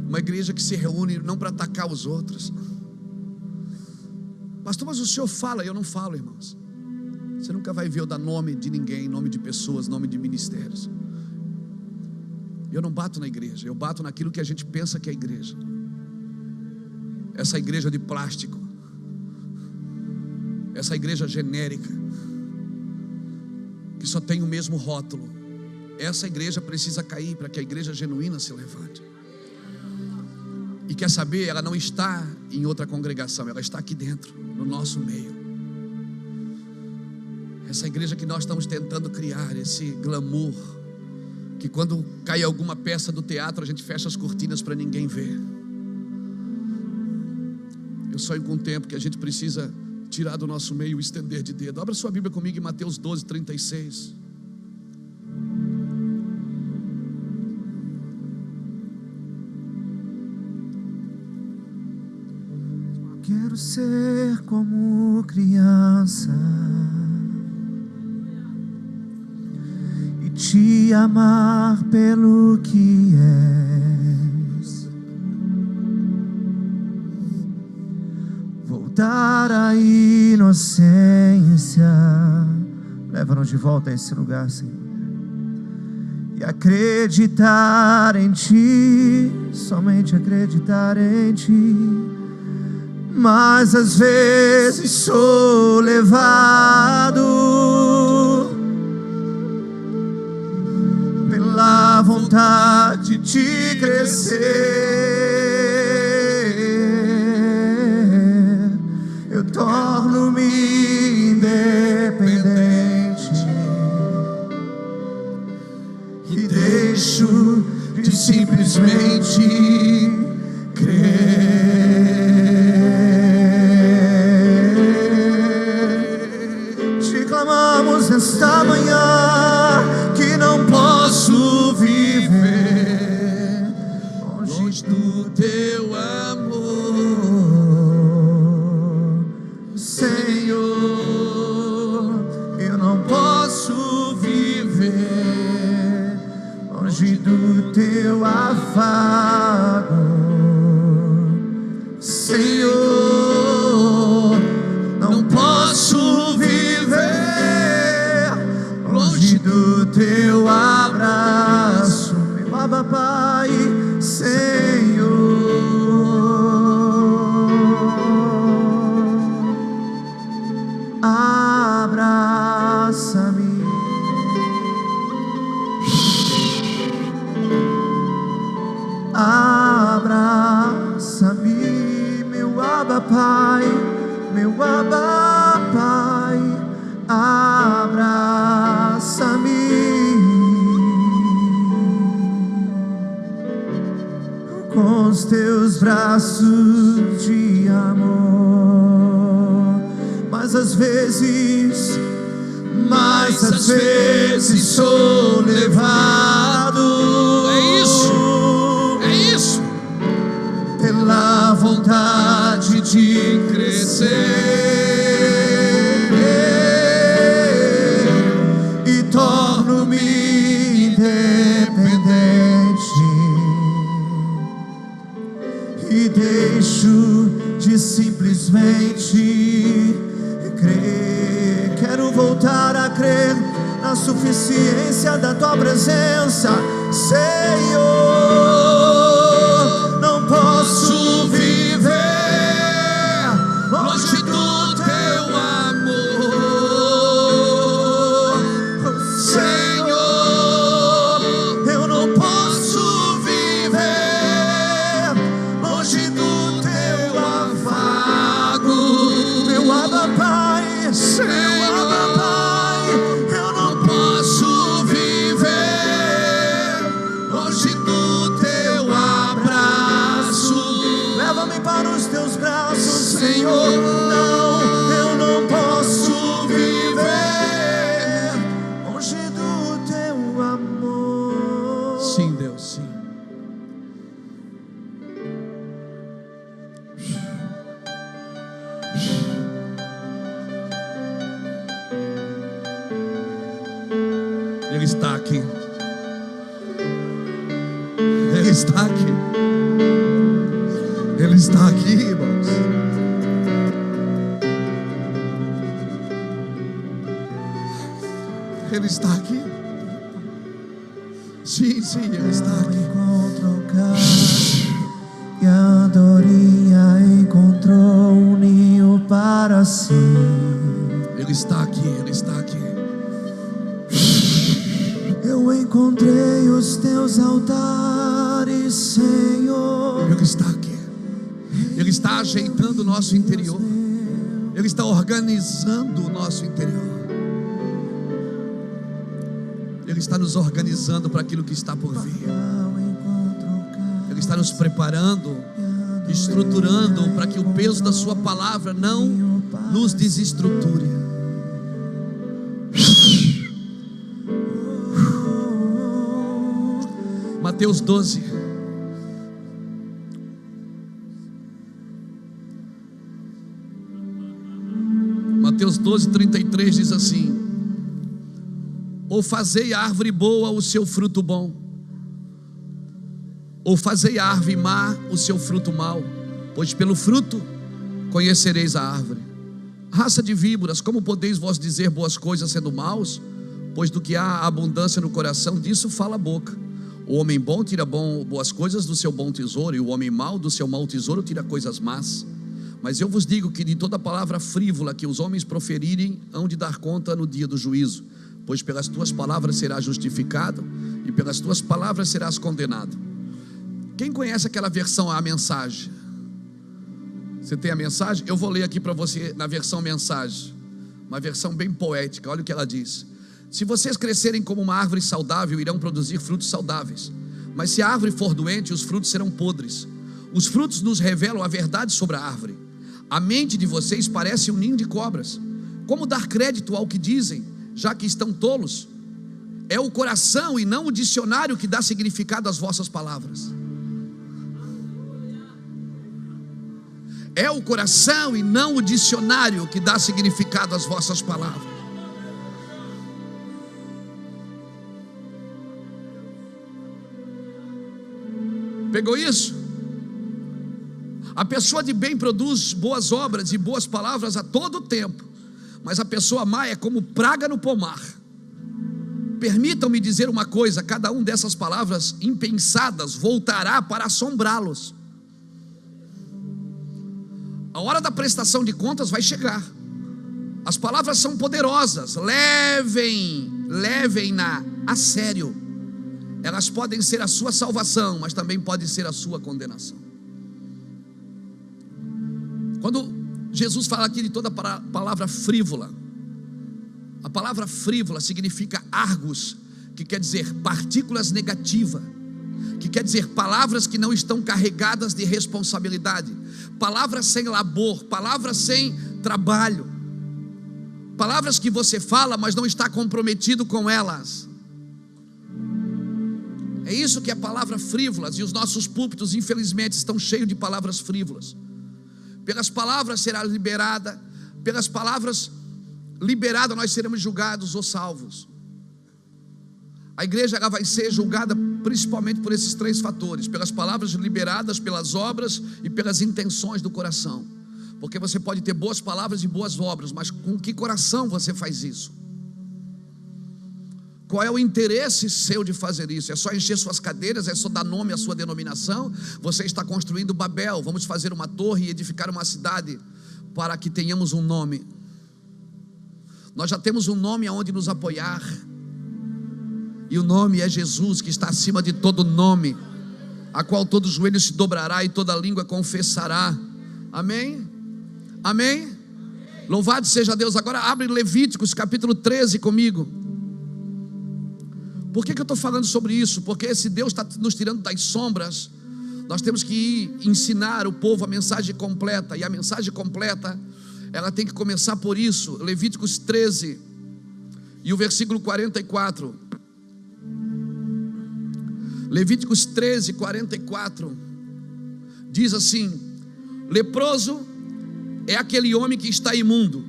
Uma igreja que se reúne não para atacar os outros. Pastor, mas o senhor fala. Eu não falo, irmãos. Você nunca vai ver eu dar nome de ninguém, nome de pessoas, nome de ministérios. Eu não bato na igreja, eu bato naquilo que a gente pensa que é igreja. Essa igreja de plástico, essa igreja genérica, que só tem o mesmo rótulo, essa igreja precisa cair para que a igreja genuína se levante. E quer saber, ela não está em outra congregação, ela está aqui dentro, no nosso meio. Essa igreja que nós estamos tentando criar, esse glamour, que quando cai alguma peça do teatro, a gente fecha as cortinas para ninguém ver. Eu sonho com um tempo que a gente precisa tirar do nosso meio o estender de dedo. Abra sua Bíblia comigo em Mateus 12:36. Quero ser como criança e te amar pelo que és. Voltar à inocência, leva-nos de volta a esse lugar, Senhor, e acreditar em Ti, somente acreditar em Ti. Mas às vezes sou levado pela vontade de crescer de crer. Te clamamos nesta manhã que não posso viver longe do teu amor, Senhor. Eu não posso viver longe do teu afago, Senhor. Não posso viver longe do teu abraço, meu Abba Pai, Senhor. Abraça-me, abraça-me, meu Abba Pai, meu Abba Pai, abraça-me. Com os teus braços de amor, mas às vezes sou levado. É isso. Pela vontade de crescer e torno-me independente e deixo de simplesmente crer. Quero voltar a crer na suficiência da tua presença, Senhor. Não posso viver longe do teu amor, Senhor. Eu não posso viver longe do teu afago, meu Abba Pai, Senhor. Senhor, não, eu não posso viver longe do teu amor. Sim, Deus, sim. Ele está aqui. Ele está aqui. Ele está aqui, irmãos. Ele está aqui. Sim, Ele está aqui. E a andorinha encontrou um ninho para si. Ele está aqui, Ele está aqui. Eu encontrei os teus altares, Senhor. Ele está aqui. Ele está ajeitando o nosso interior. Ele está organizando o nosso interior. Ele está nos organizando para aquilo que está por vir. Ele está nos preparando, estruturando para que o peso da sua palavra não nos desestruture. Mateus 12. Mateus 12, 33 diz assim: ou fazei a árvore boa o seu fruto bom, ou fazei a árvore má o seu fruto mau, pois pelo fruto conhecereis a árvore. Raça de víboras, como podeis vós dizer boas coisas sendo maus? Pois do que há abundância no coração, disso fala a boca. O homem bom tira boas coisas do seu bom tesouro, e o homem mau do seu mau tesouro tira coisas más. Mas eu vos digo que de toda palavra frívola que os homens proferirem, hão de dar conta no dia do juízo. Pois pelas tuas palavras serás justificado, e pelas tuas palavras serás condenado. Quem conhece aquela versão, a mensagem? Você tem a mensagem? Eu vou ler aqui para você na versão mensagem, uma versão bem poética. Olha o que ela diz: se vocês crescerem como uma árvore saudável, irão produzir frutos saudáveis, Mas se a árvore for doente, os frutos serão podres. Os frutos nos revelam a verdade sobre a árvore. A mente de vocês parece um ninho de cobras. Como dar crédito ao que dizem, já que estão tolos? É o coração e não o dicionário que dá significado às vossas palavras. É o coração e não o dicionário que dá significado às vossas palavras. Pegou isso? A pessoa de bem produz boas obras e boas palavras a todo tempo, mas a pessoa má é como praga no pomar. Permitam-me dizer uma coisa: cada uma dessas palavras impensadas voltará para assombrá-los. A hora da prestação de contas vai chegar. As palavras são poderosas, levem-na a sério. Elas podem ser a sua salvação, mas também podem ser a sua condenação. Quando Jesus fala aqui de toda a palavra frívola, a palavra frívola significa argos, que quer dizer partículas negativas, que quer dizer palavras que não estão carregadas de responsabilidade, palavras sem labor, palavras sem trabalho, palavras que você fala, mas não está comprometido com elas. É isso que é palavra frívolas, e os nossos púlpitos infelizmente estão cheios de palavras frívolas. Pelas palavras será liberada, pelas palavras liberadas nós seremos julgados ou salvos. A igreja ela vai ser julgada principalmente por esses três fatores: pelas palavras liberadas, pelas obras e pelas intenções do coração. Porque você pode ter boas palavras e boas obras, mas com que coração você faz isso? Qual é o interesse seu de fazer isso? É só encher suas cadeiras? É só dar nome à sua denominação? Você está construindo Babel, vamos fazer uma torre e edificar uma cidade para que tenhamos um nome. Nós já temos um nome aonde nos apoiar, e o nome é Jesus, que está acima de todo nome, a qual todo joelho se dobrará e toda língua confessará. Amém? Amém? Louvado seja Deus. Agora abre Levíticos capítulo 13 comigo. Por que eu estou falando sobre isso? Porque esse Deus está nos tirando das sombras. Nós temos que ir ensinar o povo a mensagem completa, e a mensagem completa ela tem que começar por isso. Levíticos 13 e o versículo 44. Levíticos 13, 44 diz assim: leproso é aquele homem que está imundo,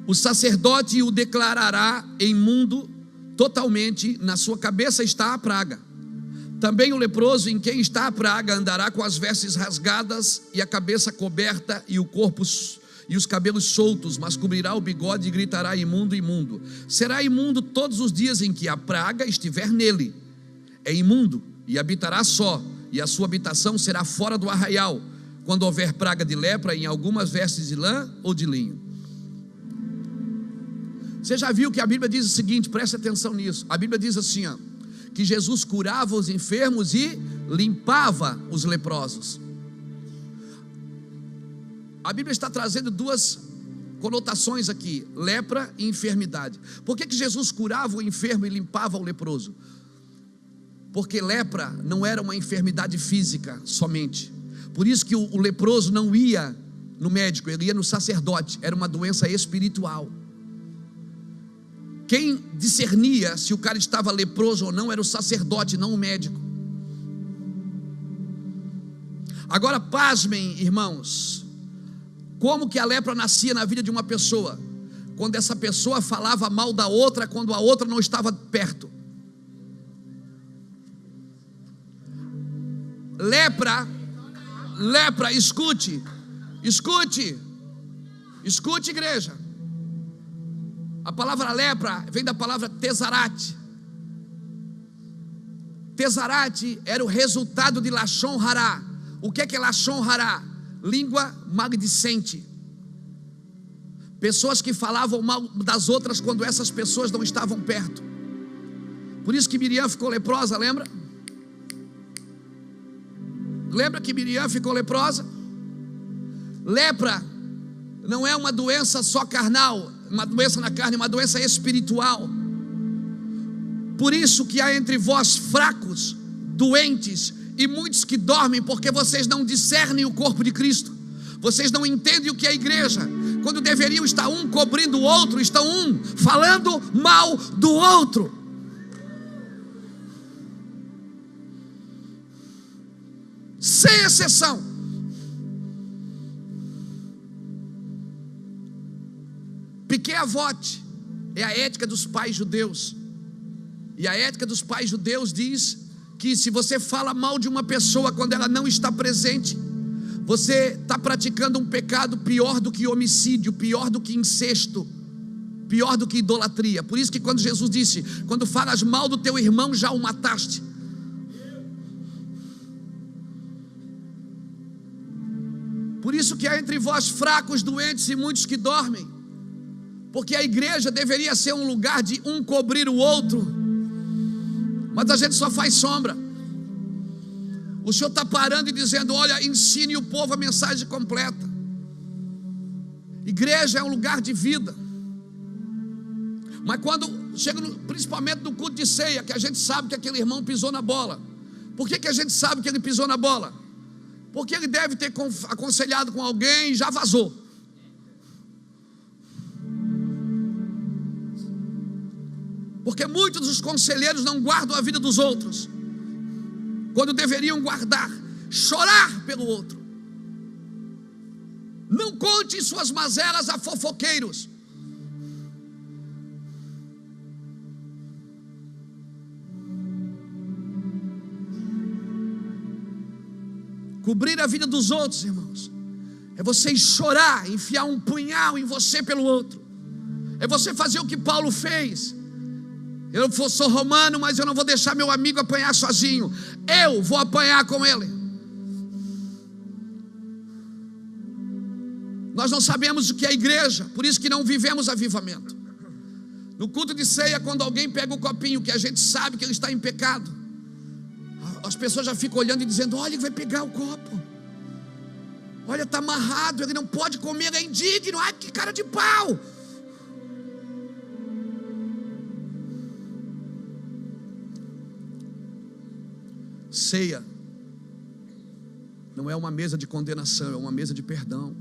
o sacerdote o declarará imundo totalmente, na sua cabeça está a praga. Também o leproso em quem está a praga andará com as vestes rasgadas e a cabeça coberta e o corpo e os cabelos soltos, mas cobrirá o bigode e gritará: imundo, imundo. Será imundo todos os dias em que a praga estiver nele. É imundo e habitará só, e a sua habitação será fora do arraial, quando houver praga de lepra em algumas vestes de lã ou de linho. Você já viu que a Bíblia diz o seguinte, preste atenção nisso. A Bíblia diz assim, que Jesus curava os enfermos e limpava os leprosos. A Bíblia está trazendo duas conotações aqui: lepra e enfermidade. Por que Jesus curava o enfermo e limpava o leproso? Porque lepra não era uma enfermidade física somente. Por isso que o leproso não ia no médico, ele ia no sacerdote. Era uma doença espiritual. Quem discernia se o cara estava leproso ou não era o sacerdote, não o médico. Agora pasmem, irmãos, como que a lepra nascia na vida de uma pessoa? Quando essa pessoa falava mal da outra, quando a outra não estava perto. Lepra, escute, igreja. A palavra lepra vem da palavra tesarate. Tesarate era o resultado de Lashon Hará. O que é Lashon Hará? Língua maldicente. Pessoas que falavam mal das outras quando essas pessoas não estavam perto. Por isso que Miriam ficou leprosa, lembra? Lembra que Miriam ficou leprosa? Lepra não é uma doença só carnal, uma doença na carne, uma doença espiritual. Por isso que há entre vós fracos, doentes e muitos que dormem, porque vocês não discernem o corpo de Cristo. Vocês não entendem o que é a igreja. Quando deveriam estar um cobrindo o outro, estão um falando mal do outro. Sem exceção. Piquet Avot é a ética dos pais judeus. E a ética dos pais judeus diz que se você fala mal de uma pessoa quando ela não está presente, você está praticando um pecado pior do que homicídio, pior do que incesto, pior do que idolatria. Por isso que quando Jesus disse: quando falas mal do teu irmão, já o mataste. Por isso que há entre vós fracos, doentes e muitos que dormem. Porque a igreja deveria ser um lugar de um cobrir o outro, mas a gente só faz sombra. O Senhor está parando e dizendo: olha, ensine o povo a mensagem completa. Igreja é um lugar de vida. Mas quando chega principalmente no culto de ceia, que a gente sabe que aquele irmão pisou na bola. Por que a gente sabe que ele pisou na bola? Porque ele deve ter aconselhado com alguém e já vazou. Porque muitos dos conselheiros não guardam a vida dos outros, quando deveriam guardar, chorar pelo outro. Não conte suas mazelas a fofoqueiros. Cobrir a vida dos outros, irmãos, é você chorar, enfiar um punhal em você pelo outro. É você fazer o que Paulo fez. Eu sou romano, mas eu não vou deixar meu amigo apanhar sozinho. Eu vou apanhar com ele. Nós não sabemos o que é igreja, por isso que não vivemos avivamento. No culto de ceia, quando alguém pega o copinho, que a gente sabe que ele está em pecado, as pessoas já ficam olhando e dizendo: olha, ele vai pegar o copo. Olha, está amarrado, ele não pode comer, ele é indigno. Ai, que cara de pau. Ceia não é uma mesa de condenação, é uma mesa de perdão.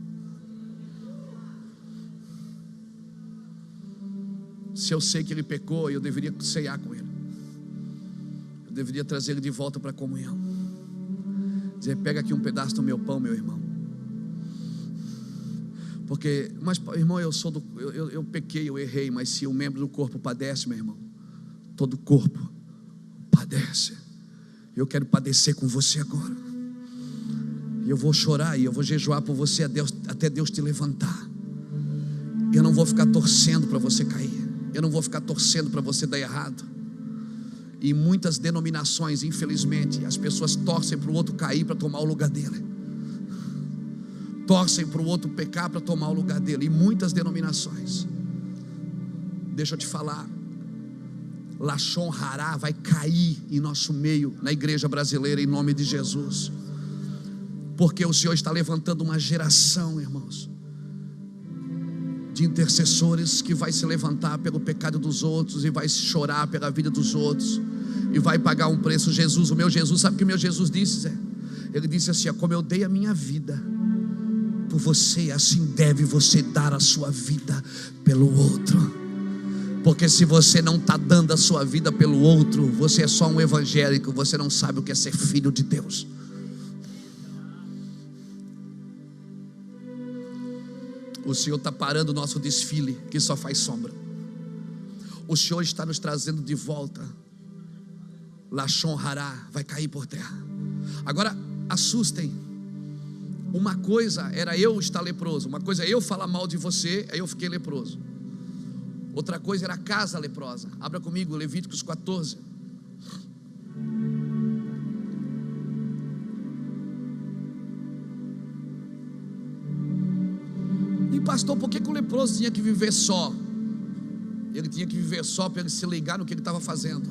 Se eu sei que ele pecou, eu deveria ceiar com ele. Eu deveria trazer ele de volta para a comunhão. Dizer: pega aqui um pedaço do meu pão, meu irmão. Porque, mas irmão, eu pequei, eu errei. Mas se um membro do corpo padece, meu irmão, todo o corpo padece. Eu quero padecer com você agora. E eu vou chorar e eu vou jejuar por você até Deus te levantar. Eu não vou ficar torcendo para você cair. Eu não vou ficar torcendo para você dar errado. E muitas denominações, infelizmente, as pessoas torcem para o outro cair para tomar o lugar dele. Torcem para o outro pecar para tomar o lugar dele. E muitas denominações, deixa eu te falar, Lashon Hará vai cair em nosso meio, na igreja brasileira, em nome de Jesus. Porque o Senhor está levantando uma geração, irmãos, de intercessores que vai se levantar pelo pecado dos outros e vai chorar pela vida dos outros e vai pagar um preço. Jesus, o meu Jesus, sabe o que o meu Jesus disse, Zé? Ele disse assim: como eu dei a minha vida por você, assim deve você dar a sua vida pelo outro. Porque se você não está dando a sua vida pelo outro, você é só um evangélico, você não sabe o que é ser filho de Deus. O Senhor está parando o nosso desfile, que só faz sombra. O Senhor está nos trazendo de volta. Lashon Hará vai cair por terra. Agora, assustem. Uma coisa era eu estar leproso, uma coisa é eu falar mal de você, aí eu fiquei leproso. Outra coisa era a casa leprosa. Abra comigo Levíticos 14. E pastor, por que o leproso tinha que viver só? Ele tinha que viver só para ele se ligar no que ele estava fazendo.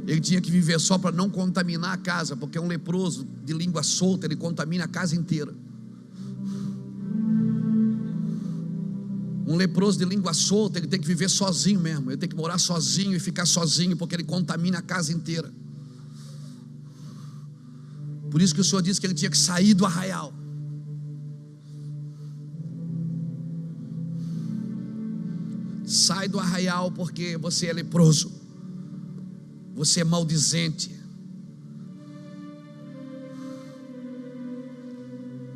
Ele tinha que viver só para não contaminar a casa, porque um leproso de língua solta, ele contamina a casa inteira. Um leproso de língua solta, ele tem que viver sozinho mesmo. Ele tem que morar sozinho e ficar sozinho, porque ele contamina a casa inteira. Por isso que o Senhor disse que ele tinha que sair do arraial. Sai do arraial, porque você é leproso, você é maldizente.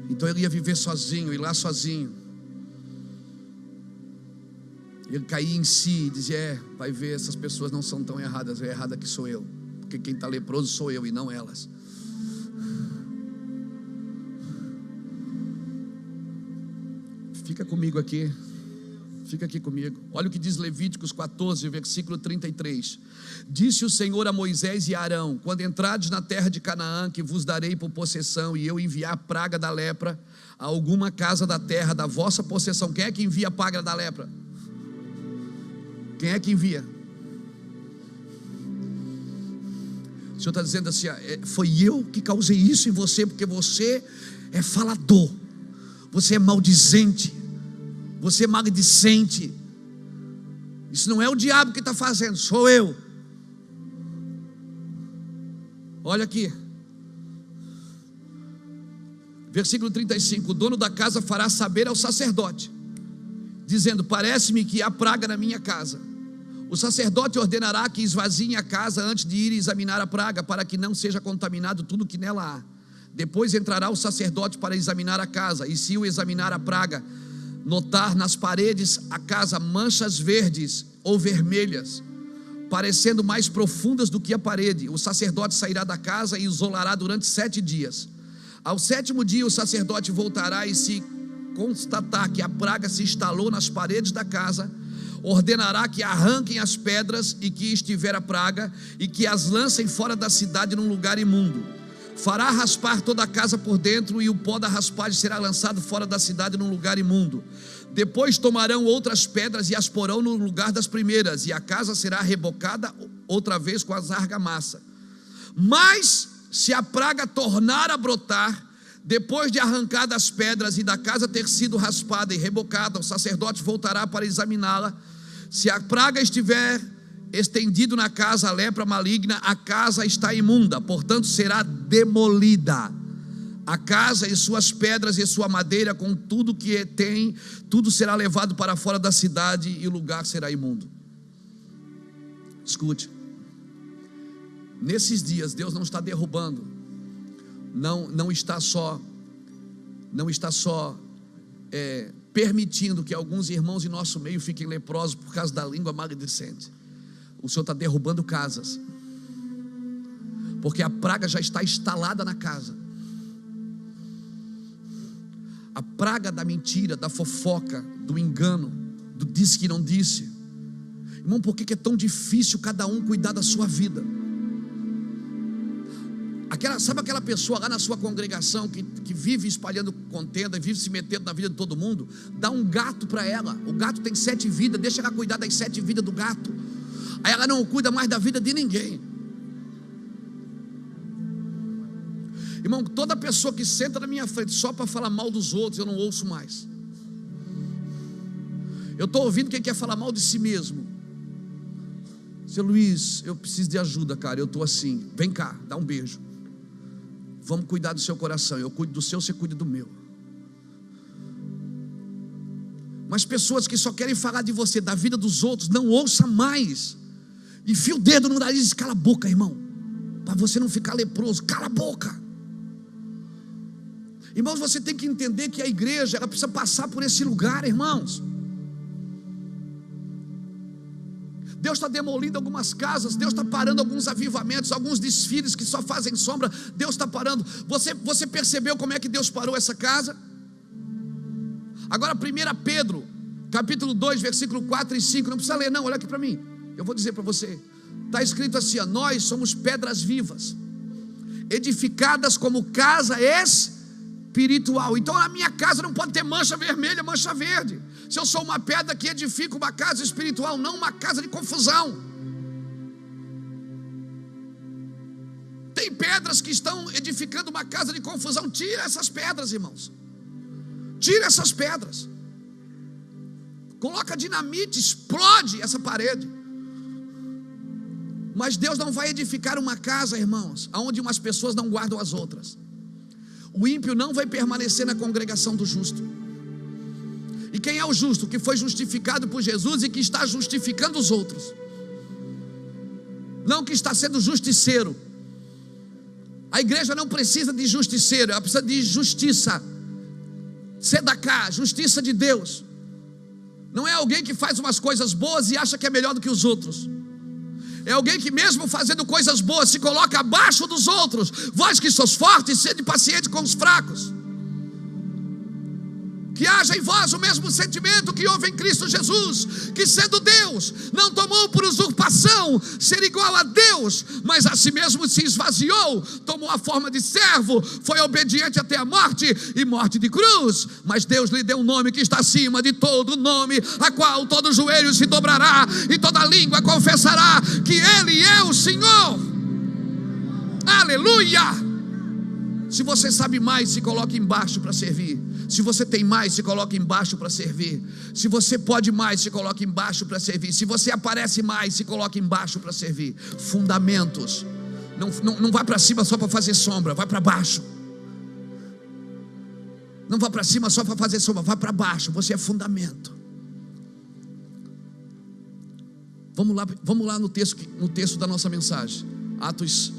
Então ele ia viver sozinho, ir lá sozinho. Ele caía em si e dizia: vai ver, essas pessoas não são tão erradas, é errada que sou eu, porque quem está leproso sou eu e não elas. Fica comigo aqui. Fica aqui comigo. Olha o que diz Levíticos 14, versículo 33. Disse o Senhor a Moisés e a Arão: quando entrardes na terra de Canaã, que vos darei por possessão, e eu enviar a praga da lepra a alguma casa da terra da vossa possessão. Quem é que envia a praga da lepra? Quem é que envia? O Senhor está dizendo assim: foi eu que causei isso em você, porque você é falador, você é maldizente, você é maledicente. Isso não é o diabo que está fazendo, sou eu. Olha aqui, versículo 35. O dono da casa fará saber ao sacerdote, dizendo: parece-me que há praga na minha casa. O sacerdote ordenará que esvaziem a casa antes de ir examinar a praga, para que não seja contaminado tudo que nela há. Depois entrará o sacerdote para examinar a casa, e se o examinar a praga, notar nas paredes a casa manchas verdes ou vermelhas, parecendo mais profundas do que a parede, o sacerdote sairá da casa e isolará durante 7 dias. Ao 7º dia o sacerdote voltará, e se constatar que a praga se instalou nas paredes da casa, ordenará que arranquem as pedras e que estiver a praga, e que as lancem fora da cidade num lugar imundo. Fará raspar toda a casa por dentro, e o pó da raspagem será lançado fora da cidade num lugar imundo. Depois tomarão outras pedras e as porão no lugar das primeiras, e a casa será rebocada outra vez com as argamassa. Mas se a praga tornar a brotar, depois de arrancar das pedras e da casa ter sido raspada e rebocada, o sacerdote voltará para examiná-la. Se a praga estiver estendido na casa a lepra maligna, a casa está imunda, portanto será demolida. A casa e suas pedras e sua madeira, com tudo que tem, tudo será levado para fora da cidade, e o lugar será imundo. Escute, nesses dias Deus não está derrubando, não está só permitindo que alguns irmãos em nosso meio fiquem leprosos por causa da língua maledicente. O Senhor está derrubando casas, porque a praga já está instalada na casa. A praga da mentira, da fofoca, do engano, do disse que não disse. Irmão, por que é tão difícil cada um cuidar da sua vida? Sabe aquela pessoa lá na sua congregação que vive espalhando contenda, vive se metendo na vida de todo mundo? Dá um gato para ela. O gato tem 7 vidas, deixa ela cuidar das 7 vidas do gato. Aí ela não cuida mais da vida de ninguém. Irmão, toda pessoa que senta na minha frente só para falar mal dos outros, eu não ouço mais. Eu estou ouvindo quem quer falar mal de si mesmo. Seu Luiz, eu preciso de ajuda, cara, eu estou assim. Vem cá, dá um beijo. Vamos cuidar do seu coração. Eu cuido do seu, você cuida do meu. Mas pessoas que só querem falar de você, da vida dos outros, não ouça mais. Enfia o dedo no nariz e diz: cala a boca, irmão, para você não ficar leproso. Cala a boca. Irmãos, você tem que entender que a igreja, ela precisa passar por esse lugar, irmãos. Deus está demolindo algumas casas, Deus está parando alguns avivamentos, alguns desfiles que só fazem sombra, Deus está parando. Você percebeu como é que Deus parou essa casa? Agora 1 Pedro, capítulo 2, versículo 4 e 5, não precisa ler não, olha aqui para mim, eu vou dizer para você. Está escrito assim, nós somos pedras vivas, edificadas como casa espiritual. Então a minha casa não pode ter mancha vermelha, mancha verde. Se eu sou uma pedra que edifica uma casa espiritual, não uma casa de confusão. Tem pedras que estão edificando uma casa de confusão. Tira essas pedras, irmãos. Tira essas pedras. Coloca dinamite, explode essa parede. Mas Deus não vai edificar uma casa, irmãos, onde umas pessoas não guardam as outras. O ímpio não vai permanecer na congregação do justo. E quem é o justo? Que foi justificado por Jesus e que está justificando os outros, não que está sendo justiceiro. A igreja não precisa de justiceiro, ela precisa de justiça, tzedakah, justiça de Deus. Não é alguém que faz umas coisas boas e acha que é melhor do que os outros. É alguém que mesmo fazendo coisas boas se coloca abaixo dos outros. Vós que sois fortes, sede paciente com os fracos. Que haja em vós o mesmo sentimento que houve em Cristo Jesus, que sendo Deus, não tomou por usurpação ser igual a Deus, mas a si mesmo se esvaziou, tomou a forma de servo, foi obediente até a morte, e morte de cruz. Mas Deus lhe deu um nome que está acima de todo nome, a qual todo joelho se dobrará, e toda língua confessará que Ele é o Senhor. Aleluia! Se você sabe mais, se coloque embaixo para servir. Se você tem mais, se coloque embaixo para servir. Se você pode mais, se coloque embaixo para servir. Se você aparece mais, se coloque embaixo para servir. Fundamentos. Não vá para cima só para fazer sombra, vai para baixo. Não vá para cima só para fazer sombra, vai para baixo. Você é fundamento. Vamos lá no texto da nossa mensagem. Atos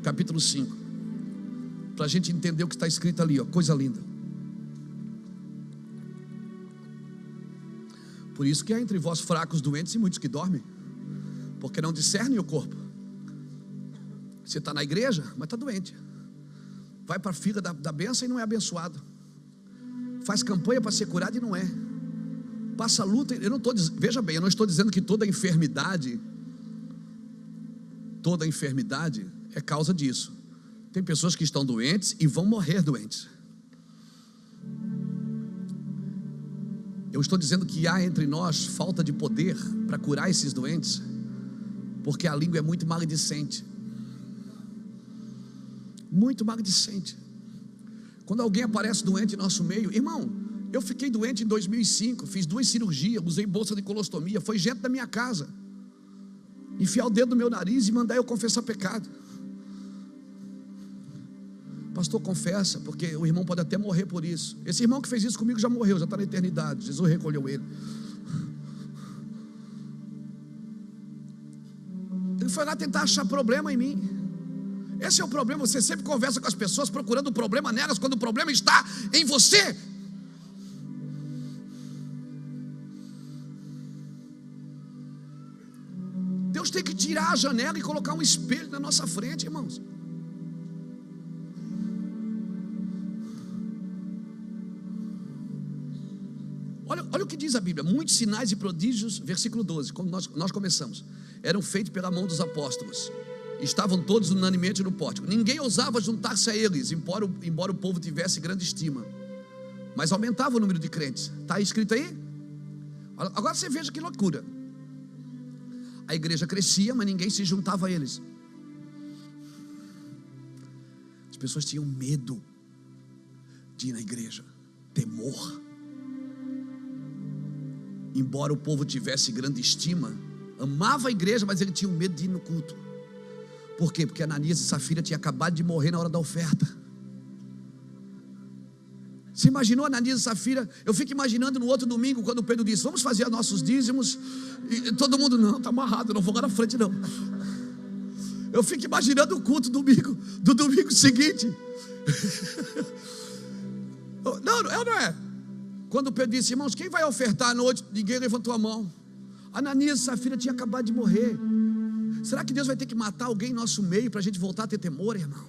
capítulo 5. Para a gente entender o que está escrito ali, ó, coisa linda. Por isso que há entre vós fracos, doentes e muitos que dormem, porque não discernem o corpo. Você está na igreja, mas está doente. Vai para a fila da bênção e não é abençoado. Faz campanha para ser curado e não é. Passa luta. Veja bem, eu não estou dizendo que toda enfermidade é causa disso. Tem pessoas que estão doentes e vão morrer doentes. Eu estou dizendo que há entre nós falta de poder para curar esses doentes, porque a língua é muito maledicente. Muito maledicente. Quando alguém aparece doente em nosso meio, irmão, eu fiquei doente em 2005, fiz 2 cirurgias, usei bolsa de colostomia, foi gente da minha casa enfiar o dedo no meu nariz e mandar eu confessar pecado. Pastor, confessa, porque o irmão pode até morrer por isso. Esse irmão que fez isso comigo já morreu, já está na eternidade. Jesus recolheu ele. Ele foi lá tentar achar problema em mim. Esse é o problema. Você sempre conversa com as pessoas procurando o problema nelas, quando o problema está em você. Deus tem que tirar a janela e colocar um espelho na nossa frente, irmãos. Olha o que diz a Bíblia: muitos sinais e prodígios, versículo 12, quando nós começamos, eram feitos pela mão dos apóstolos. Estavam todos unanimemente no pórtico. Ninguém ousava juntar-se a eles, embora o povo tivesse grande estima, mas aumentava o número de crentes. Está escrito aí? Agora você veja que loucura. A igreja crescia, mas ninguém se juntava a eles. As pessoas tinham medo de ir na igreja, temor. Embora o povo tivesse grande estima, amava a igreja, mas ele tinha medo de ir no culto. Por quê? Porque Ananias e Safira tinham acabado de morrer na hora da oferta. Você imaginou Ananias e Safira? Eu fico imaginando no outro domingo, quando o Pedro disse: vamos fazer nossos dízimos, e todo mundo: não, está amarrado, não vou lá na frente não. Eu fico imaginando o culto do domingo seguinte. Não é? Quando o Pedro disse: irmãos, quem vai ofertar à noite? Ninguém levantou a mão. Ananias e Safira tinham acabado de morrer. Será que Deus vai ter que matar alguém em nosso meio para a gente voltar a ter temor, irmão?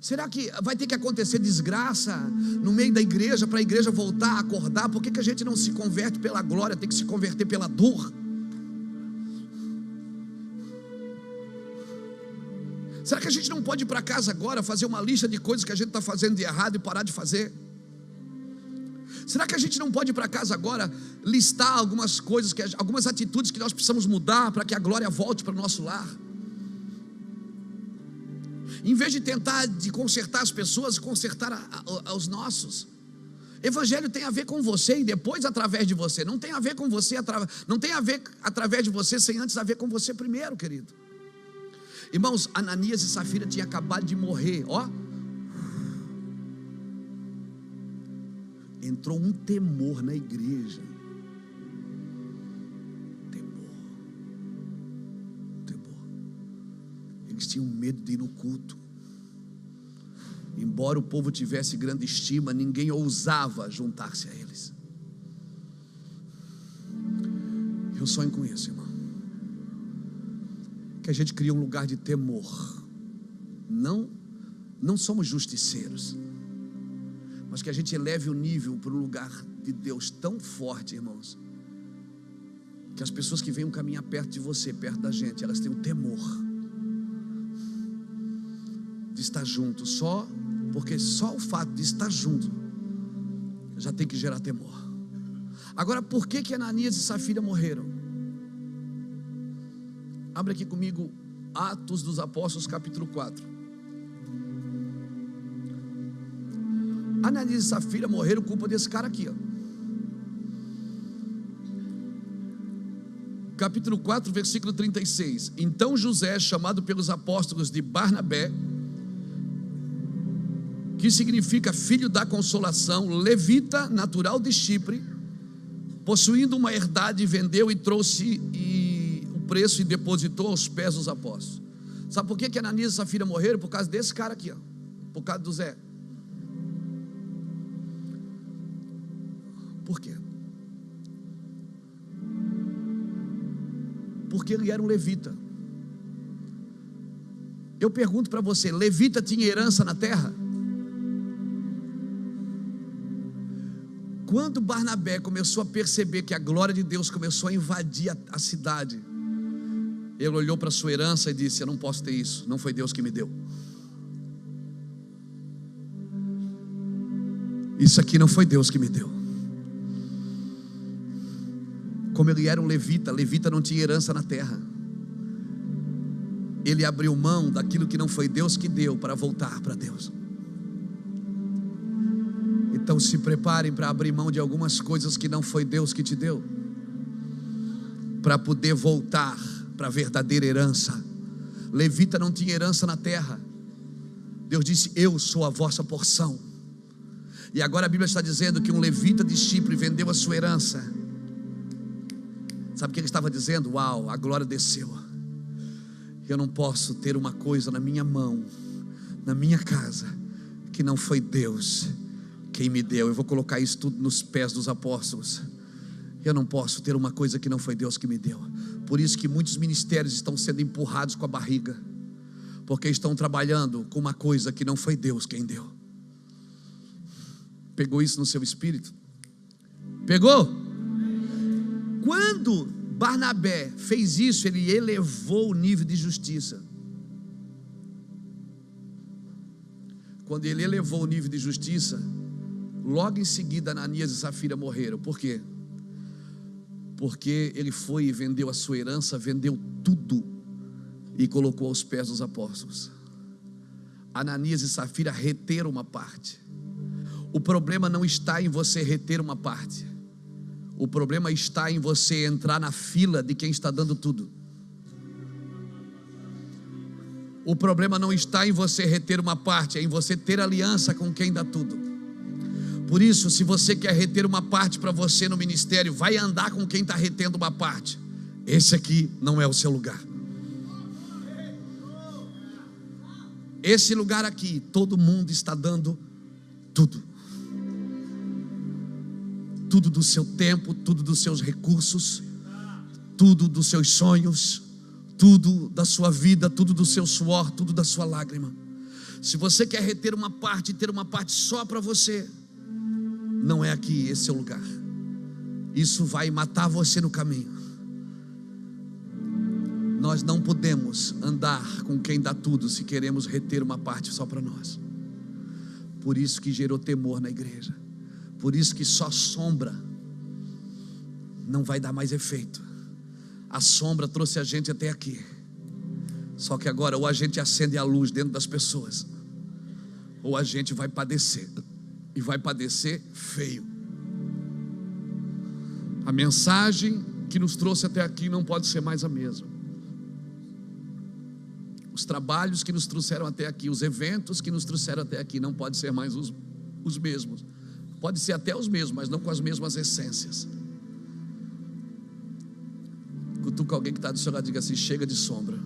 Será que vai ter que acontecer desgraça no meio da igreja para a igreja voltar a acordar? Por que a gente não se converte pela glória, tem que se converter pela dor? Será que a gente não pode ir para casa agora fazer uma lista de coisas que a gente está fazendo de errado e parar de fazer? Será que a gente não pode ir para casa agora listar algumas coisas, algumas atitudes que nós precisamos mudar para que a glória volte para o nosso lar? Em vez de tentar consertar as pessoas, consertar os nossos. Evangelho tem a ver com você e depois através de você. Não tem a ver com você, não tem a ver através de você sem antes a ver com você primeiro, querido. Irmãos, Ananias e Safira tinham acabado de morrer, ó. entrou um temor na igreja. Temor. Eles tinham medo de ir no culto. Embora o povo tivesse grande estima, ninguém ousava juntar-se a eles. Eu sonho com isso, irmão. Que a gente crie um lugar de temor. Não somos justiceiros, mas que a gente eleve o nível para um lugar de Deus tão forte, irmãos, que as pessoas que venham caminhar perto de você, perto da gente, elas têm o temor de estar junto, porque só o fato de estar junto já tem que gerar temor. Agora, por que Ananias e Safira morreram? Abre aqui comigo Atos dos Apóstolos, capítulo 4. Ananias e Safira morreram por culpa desse cara aqui, ó. Capítulo 4, versículo 36. Então José, chamado pelos apóstolos de Barnabé, que significa filho da consolação, levita, natural de Chipre, possuindo uma herdade, vendeu e trouxe o preço e depositou aos pés dos apóstolos. Sabe por que Ananias e Safira morreram? Por causa desse cara aqui, ó. Por causa do Zé. Por quê? Porque ele era um levita. Eu pergunto para você: levita tinha herança na terra? Quando Barnabé começou a perceber que a glória de Deus começou a invadir a cidade, ele olhou para a sua herança e disse: eu não posso ter isso, não foi Deus que me deu. Isso aqui não foi Deus que me deu. Como ele era um levita, levita não tinha herança na terra. Ele abriu mão daquilo que não foi Deus que deu para voltar para Deus. Então se preparem para abrir mão de algumas coisas que não foi Deus que te deu, para poder voltar para a verdadeira herança. Levita não tinha herança na terra. Deus disse: eu sou a vossa porção. E agora a Bíblia está dizendo que um levita de Chipre vendeu a sua herança. Sabe o que ele estava dizendo? Uau, a glória desceu. Eu não posso ter uma coisa na minha mão, na minha casa, que não foi Deus quem me deu. Eu vou colocar isso tudo nos pés dos apóstolos. Eu não posso ter uma coisa que não foi Deus que me deu. Por isso que muitos ministérios estão sendo empurrados com a barriga, porque estão trabalhando com uma coisa que não foi Deus quem deu. Pegou isso no seu espírito? Pegou? Quando Barnabé fez isso, ele elevou o nível de justiça. Quando ele elevou o nível de justiça, logo em seguida Ananias e Safira morreram. Por quê? Porque ele foi e vendeu a sua herança, vendeu tudo e colocou aos pés dos apóstolos. Ananias e Safira reteram uma parte. O problema não está em você reter uma parte. O problema está em você entrar na fila de quem está dando tudo. O problema não está em você reter uma parte, é em você ter aliança com quem dá tudo. Por isso, se você quer reter uma parte para você no ministério, vai andar com quem está retendo uma parte. Esse aqui não é o seu lugar. Esse lugar aqui, todo mundo está dando tudo. Tudo do seu tempo, tudo dos seus recursos, tudo dos seus sonhos, tudo da sua vida, tudo do seu suor, tudo da sua lágrima. Se você quer reter uma parte e ter uma parte só para você, não é aqui esse seu lugar. Isso vai matar você no caminho. Nós não podemos andar com quem dá tudo se queremos reter uma parte só para nós. Por isso que gerou temor na igreja. Por isso que só sombra não vai dar mais efeito. A sombra trouxe a gente até aqui. Só que agora ou a gente acende a luz dentro das pessoas, ou a gente vai padecer. E vai padecer feio. A mensagem que nos trouxe até aqui não pode ser mais a mesma. Os trabalhos que nos trouxeram até aqui, os eventos que nos trouxeram até aqui não podem ser mais os mesmos. Pode ser até os mesmos, mas não com as mesmas essências. Cutuca alguém que está do seu lado, diga assim: chega de sombra.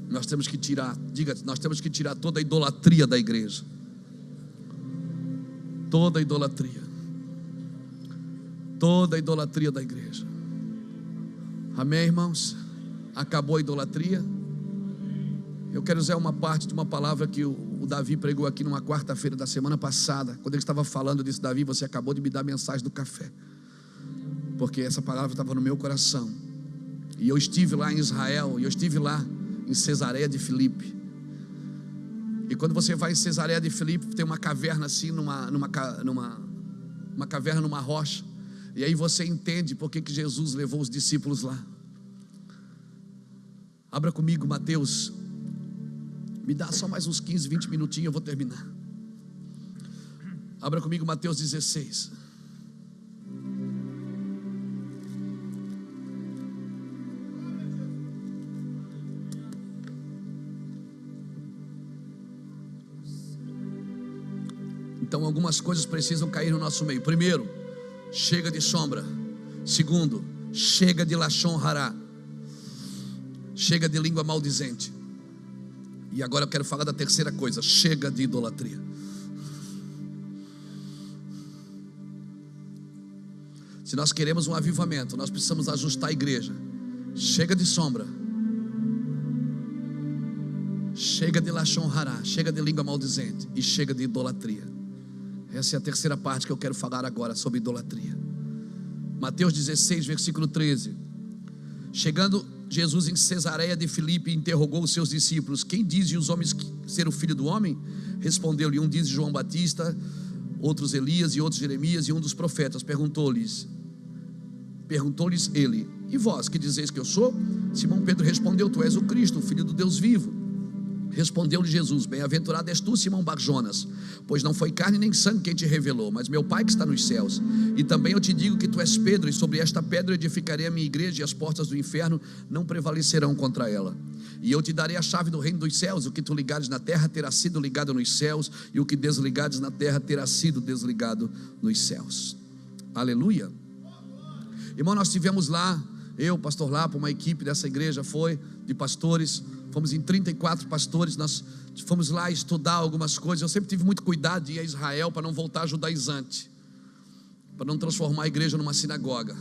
Nós temos que tirar, diga, nós temos que tirar toda a idolatria da igreja. Toda a idolatria. Toda a idolatria da igreja. Amém, irmãos? Acabou a idolatria? Eu quero usar uma parte de uma palavra que o Davi pregou aqui numa quarta-feira da semana passada. Quando ele estava falando disso, Davi, você acabou de me dar a mensagem do café, porque essa palavra estava no meu coração. E eu estive lá em Israel, e eu estive lá em Cesareia de Filipe. E quando você vai em Cesareia de Filipe, tem uma caverna assim, uma caverna numa rocha. E aí você entende por que Jesus levou os discípulos lá. Abra comigo Mateus. Me dá só mais uns 15, 20 minutinhos, eu vou terminar. Abra comigo Mateus 16. Então algumas coisas precisam cair no nosso meio. Primeiro, chega de sombra. Segundo, chega de lashon hará. Chega de língua maldizente. E agora eu quero falar da terceira coisa: chega de idolatria. Se nós queremos um avivamento, nós precisamos ajustar a igreja. Chega de sombra. Chega de lashon hará. Chega de língua maldizente. E chega de idolatria. Essa é a terceira parte que eu quero falar agora, sobre idolatria. Mateus 16, versículo 13. Chegando Jesus em Cesareia de Filipe, interrogou os seus discípulos: quem dizem os homens ser o filho do homem? Respondeu-lhe: um diz João Batista, outros Elias e outros Jeremias e um dos profetas. Perguntou-lhes ele: e vós, que dizeis que eu sou? Simão Pedro respondeu: tu és o Cristo, o filho do Deus vivo. Respondeu-lhe Jesus: bem-aventurado és tu, Simão Bar-Jonas, pois não foi carne nem sangue quem te revelou, mas meu Pai que está nos céus. E também eu te digo que tu és Pedro, e sobre esta pedra edificarei a minha igreja, e as portas do inferno não prevalecerão contra ela. E eu te darei a chave do reino dos céus. O que tu ligares na terra terá sido ligado nos céus, e o que desligares na terra terá sido desligado nos céus. Aleluia. Irmão, nós tivemos lá, eu, pastor Lapa, uma equipe dessa igreja foi de pastores. Fomos em 34 pastores, nós fomos lá estudar algumas coisas. Eu sempre tive muito cuidado de ir a Israel para não voltar judaizante, para não transformar a igreja numa sinagoga.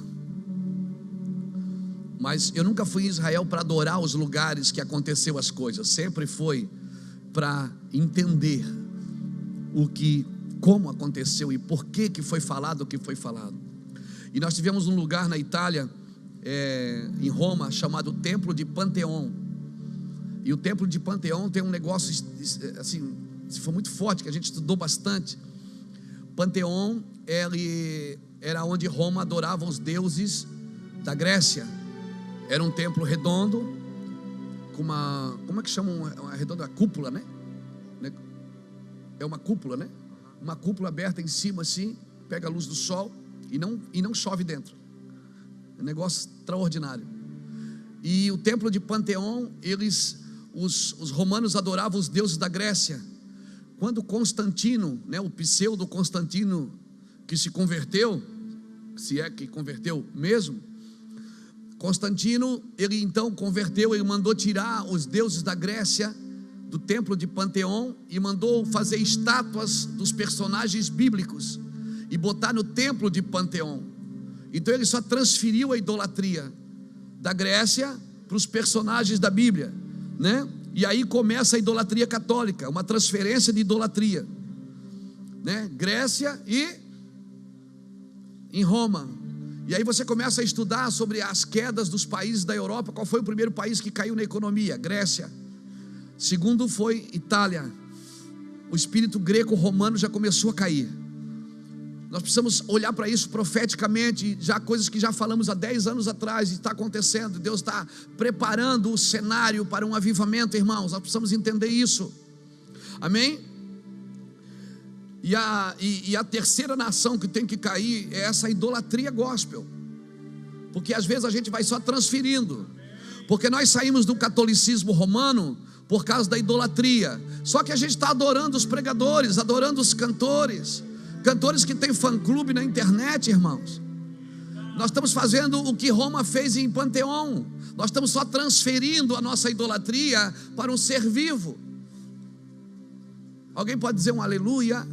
Mas eu nunca fui em Israel para adorar os lugares que aconteceu as coisas. Sempre foi para entender como aconteceu e por que foi falado o que foi falado. E nós tivemos um lugar na Itália, em Roma, chamado Templo de Panteão. E o Templo de Panteão tem um negócio assim, foi muito forte, que a gente estudou bastante. Panteão, ele era onde Roma adorava os deuses da Grécia. Era um templo redondo, com uma, como é que chama uma redonda? Cúpula, né? É uma cúpula, né? Uma cúpula aberta em cima assim, pega a luz do sol e não chove dentro. É um negócio extraordinário. E o Templo de Panteão, os romanos adoravam os deuses da Grécia. Quando Constantino, né, o pseudo Constantino, que se converteu, se é que converteu mesmo, Constantino, ele então converteu, ele mandou tirar os deuses da Grécia do templo de Panteão e mandou fazer estátuas dos personagens bíblicos e botar no templo de Panteão. Então ele só transferiu a idolatria da Grécia para os personagens da Bíblia, né? E aí começa a idolatria católica, uma transferência de idolatria, né? Grécia e em Roma. E aí você começa a estudar sobre as quedas dos países da Europa. Qual foi o primeiro país que caiu na economia? Grécia. Segundo foi Itália. O espírito greco-romano já começou a cair. Nós precisamos olhar para isso profeticamente, já coisas que já falamos há 10 anos atrás, e está acontecendo. Deus está preparando o cenário para um avivamento, irmãos. Nós precisamos entender isso. Amém? E a terceira nação que tem que cair é essa idolatria gospel, porque às vezes a gente vai só transferindo, porque nós saímos do catolicismo romano, por causa da idolatria. Só que a gente está adorando os pregadores, adorando os cantores que tem fã-clube na internet, irmãos. Nós estamos fazendo o que Roma fez em Panteão. Nós estamos só transferindo a nossa idolatria para um ser vivo. Alguém pode dizer um aleluia?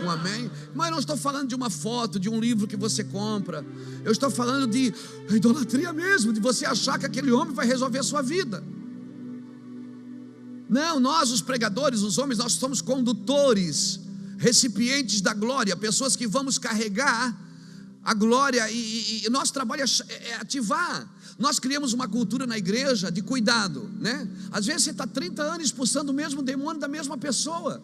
Um amém? Mas eu não estou falando de uma foto, de um livro que você compra. Eu estou falando de idolatria mesmo, de você achar que aquele homem vai resolver a sua vida. Não, nós os pregadores, os homens, nós somos condutores, recipientes da glória, pessoas que vamos carregar a glória, e nosso trabalho é ativar. Nós criamos uma cultura na igreja de cuidado, né? Às vezes você está 30 anos expulsando o mesmo demônio da mesma pessoa.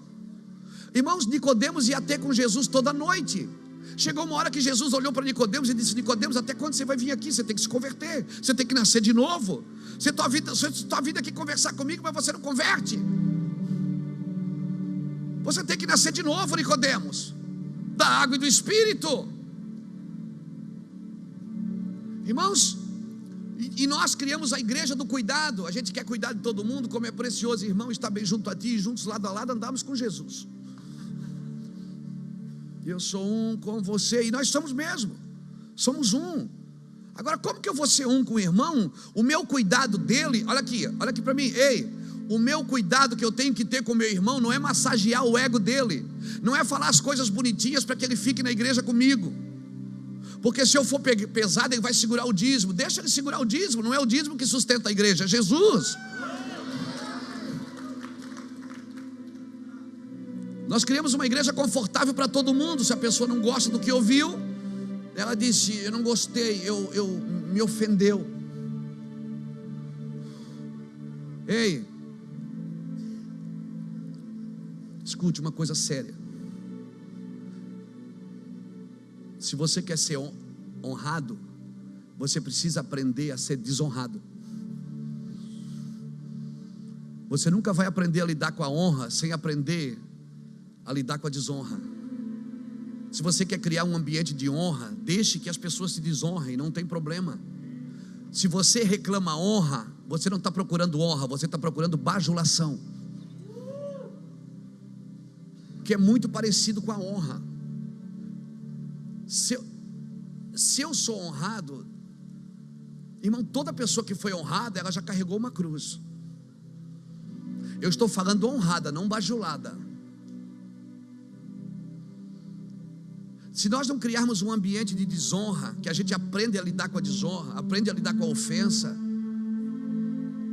Irmãos, Nicodemos ia ter com Jesus toda noite. Chegou uma hora que Jesus olhou para Nicodemos e disse: Nicodemos, até quando você vai vir aqui? Você tem que se converter, você tem que nascer de novo. Você está vindo aqui conversar comigo, mas você não converte. Você tem que nascer de novo, Nicodemos, da água e do Espírito. Irmãos, e nós criamos a igreja do cuidado. A gente quer cuidar de todo mundo, como é precioso, irmão, estar bem junto a ti, e juntos lado a lado andamos com Jesus. Eu sou um com você, e nós somos mesmo, somos um. Agora, como que eu vou ser um com o irmão? O meu cuidado dele, olha aqui para mim, o meu cuidado que eu tenho que ter com o meu irmão não é massagear o ego dele, não é falar as coisas bonitinhas para que ele fique na igreja comigo, porque se eu for pesado, ele vai segurar o dízimo. Deixa ele segurar o dízimo, não é o dízimo que sustenta a igreja, é Jesus. Nós criamos uma igreja confortável para todo mundo. Se a pessoa não gosta do que ouviu, ela disse: eu não gostei, eu me ofendeu. Ei, escute uma coisa séria. Se você quer ser honrado, você precisa aprender a ser desonrado. Você nunca vai aprender a lidar com a honra sem aprender a lidar com a desonra. Se você quer criar um ambiente de honra, deixe que as pessoas se desonrem, não tem problema. Se você reclama honra, você não está procurando honra, você está procurando bajulação, que é muito parecido com a honra. Se eu sou honrado, irmão, toda pessoa que foi honrada, ela já carregou uma cruz. Eu estou falando honrada, não bajulada. Se nós não criarmos um ambiente de desonra, que a gente aprende a lidar com a desonra, aprende a lidar com a ofensa,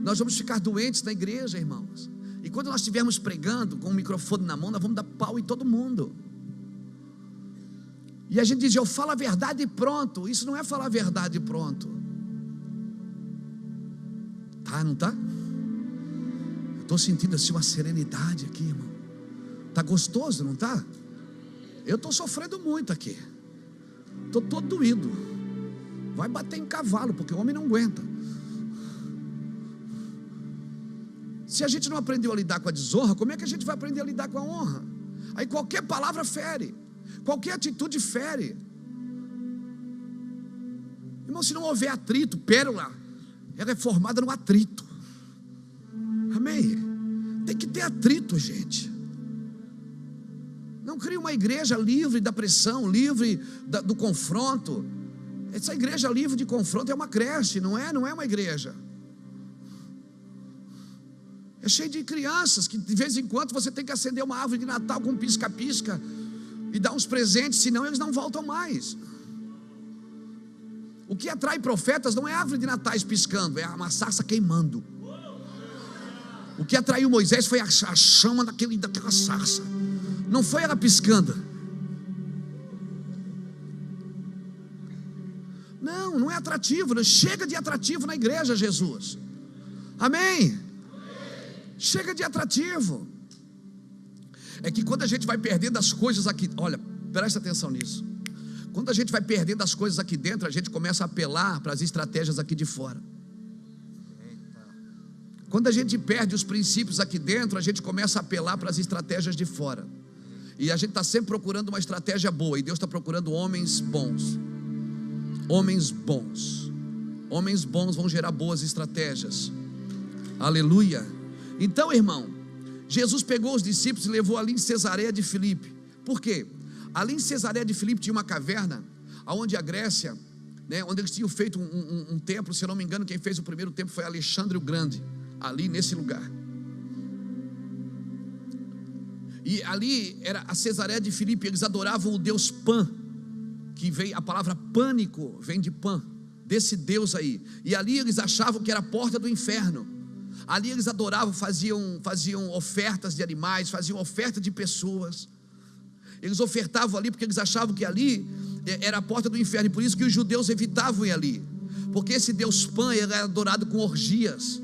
nós vamos ficar doentes na igreja, irmãos. E quando nós estivermos pregando com o microfone na mão, nós vamos dar pau em todo mundo. E a gente diz: eu falo a verdade e pronto. Isso não é falar a verdade e pronto. Tá, não tá? Eu estou sentindo assim uma serenidade aqui, irmão. Tá gostoso, não tá? Eu estou sofrendo muito aqui. Estou todo doído. Vai bater em cavalo, porque o homem não aguenta. Se a gente não aprendeu a lidar com a desonra, como é que a gente vai aprender a lidar com a honra? Aí qualquer palavra fere, qualquer atitude fere. Irmão, se não houver atrito, pérola, ela é formada no atrito. Amém? Tem que ter atrito, gente. Não crie uma igreja livre da pressão, livre do confronto. Essa igreja livre de confronto é uma creche, não é uma igreja. É cheio de crianças que de vez em quando você tem que acender uma árvore de Natal com pisca-pisca e dar uns presentes, senão eles não voltam mais. O que atrai profetas não é árvore de natais piscando, é uma sarça queimando. O que atraiu Moisés foi a chama daquela sarça, não foi ela piscando. Não é atrativo. Chega de atrativo na igreja, Jesus. Amém? Chega de atrativo. É que quando a gente vai perdendo as coisas aqui, olha, presta atenção nisso. Quando a gente vai perdendo as coisas aqui dentro, a gente começa a apelar para as estratégias aqui de fora. Quando a gente perde os princípios aqui dentro, a gente começa a apelar para as estratégias de fora. E a gente está sempre procurando uma estratégia boa, e Deus está procurando homens bons. Homens bons. Homens bons vão gerar boas estratégias. Aleluia. Então, irmão, Jesus pegou os discípulos e levou ali em Cesareia de Filipe. Por quê? Ali em Cesareia de Filipe tinha uma caverna, onde a Grécia, onde eles tinham feito um templo. Se eu não me engano, quem fez o primeiro templo foi Alexandre o Grande, ali nesse lugar. E ali era a Cesareia de Filipe. Eles adoravam o deus Pan, que vem, a palavra pânico vem de Pan, desse Deus aí. E ali eles achavam que era a porta do inferno. Ali eles adoravam, faziam ofertas de animais, faziam oferta de pessoas. Eles ofertavam ali porque eles achavam que ali era a porta do inferno. E por isso que os judeus evitavam ir ali, porque esse Deus Pan, ele era adorado com orgias.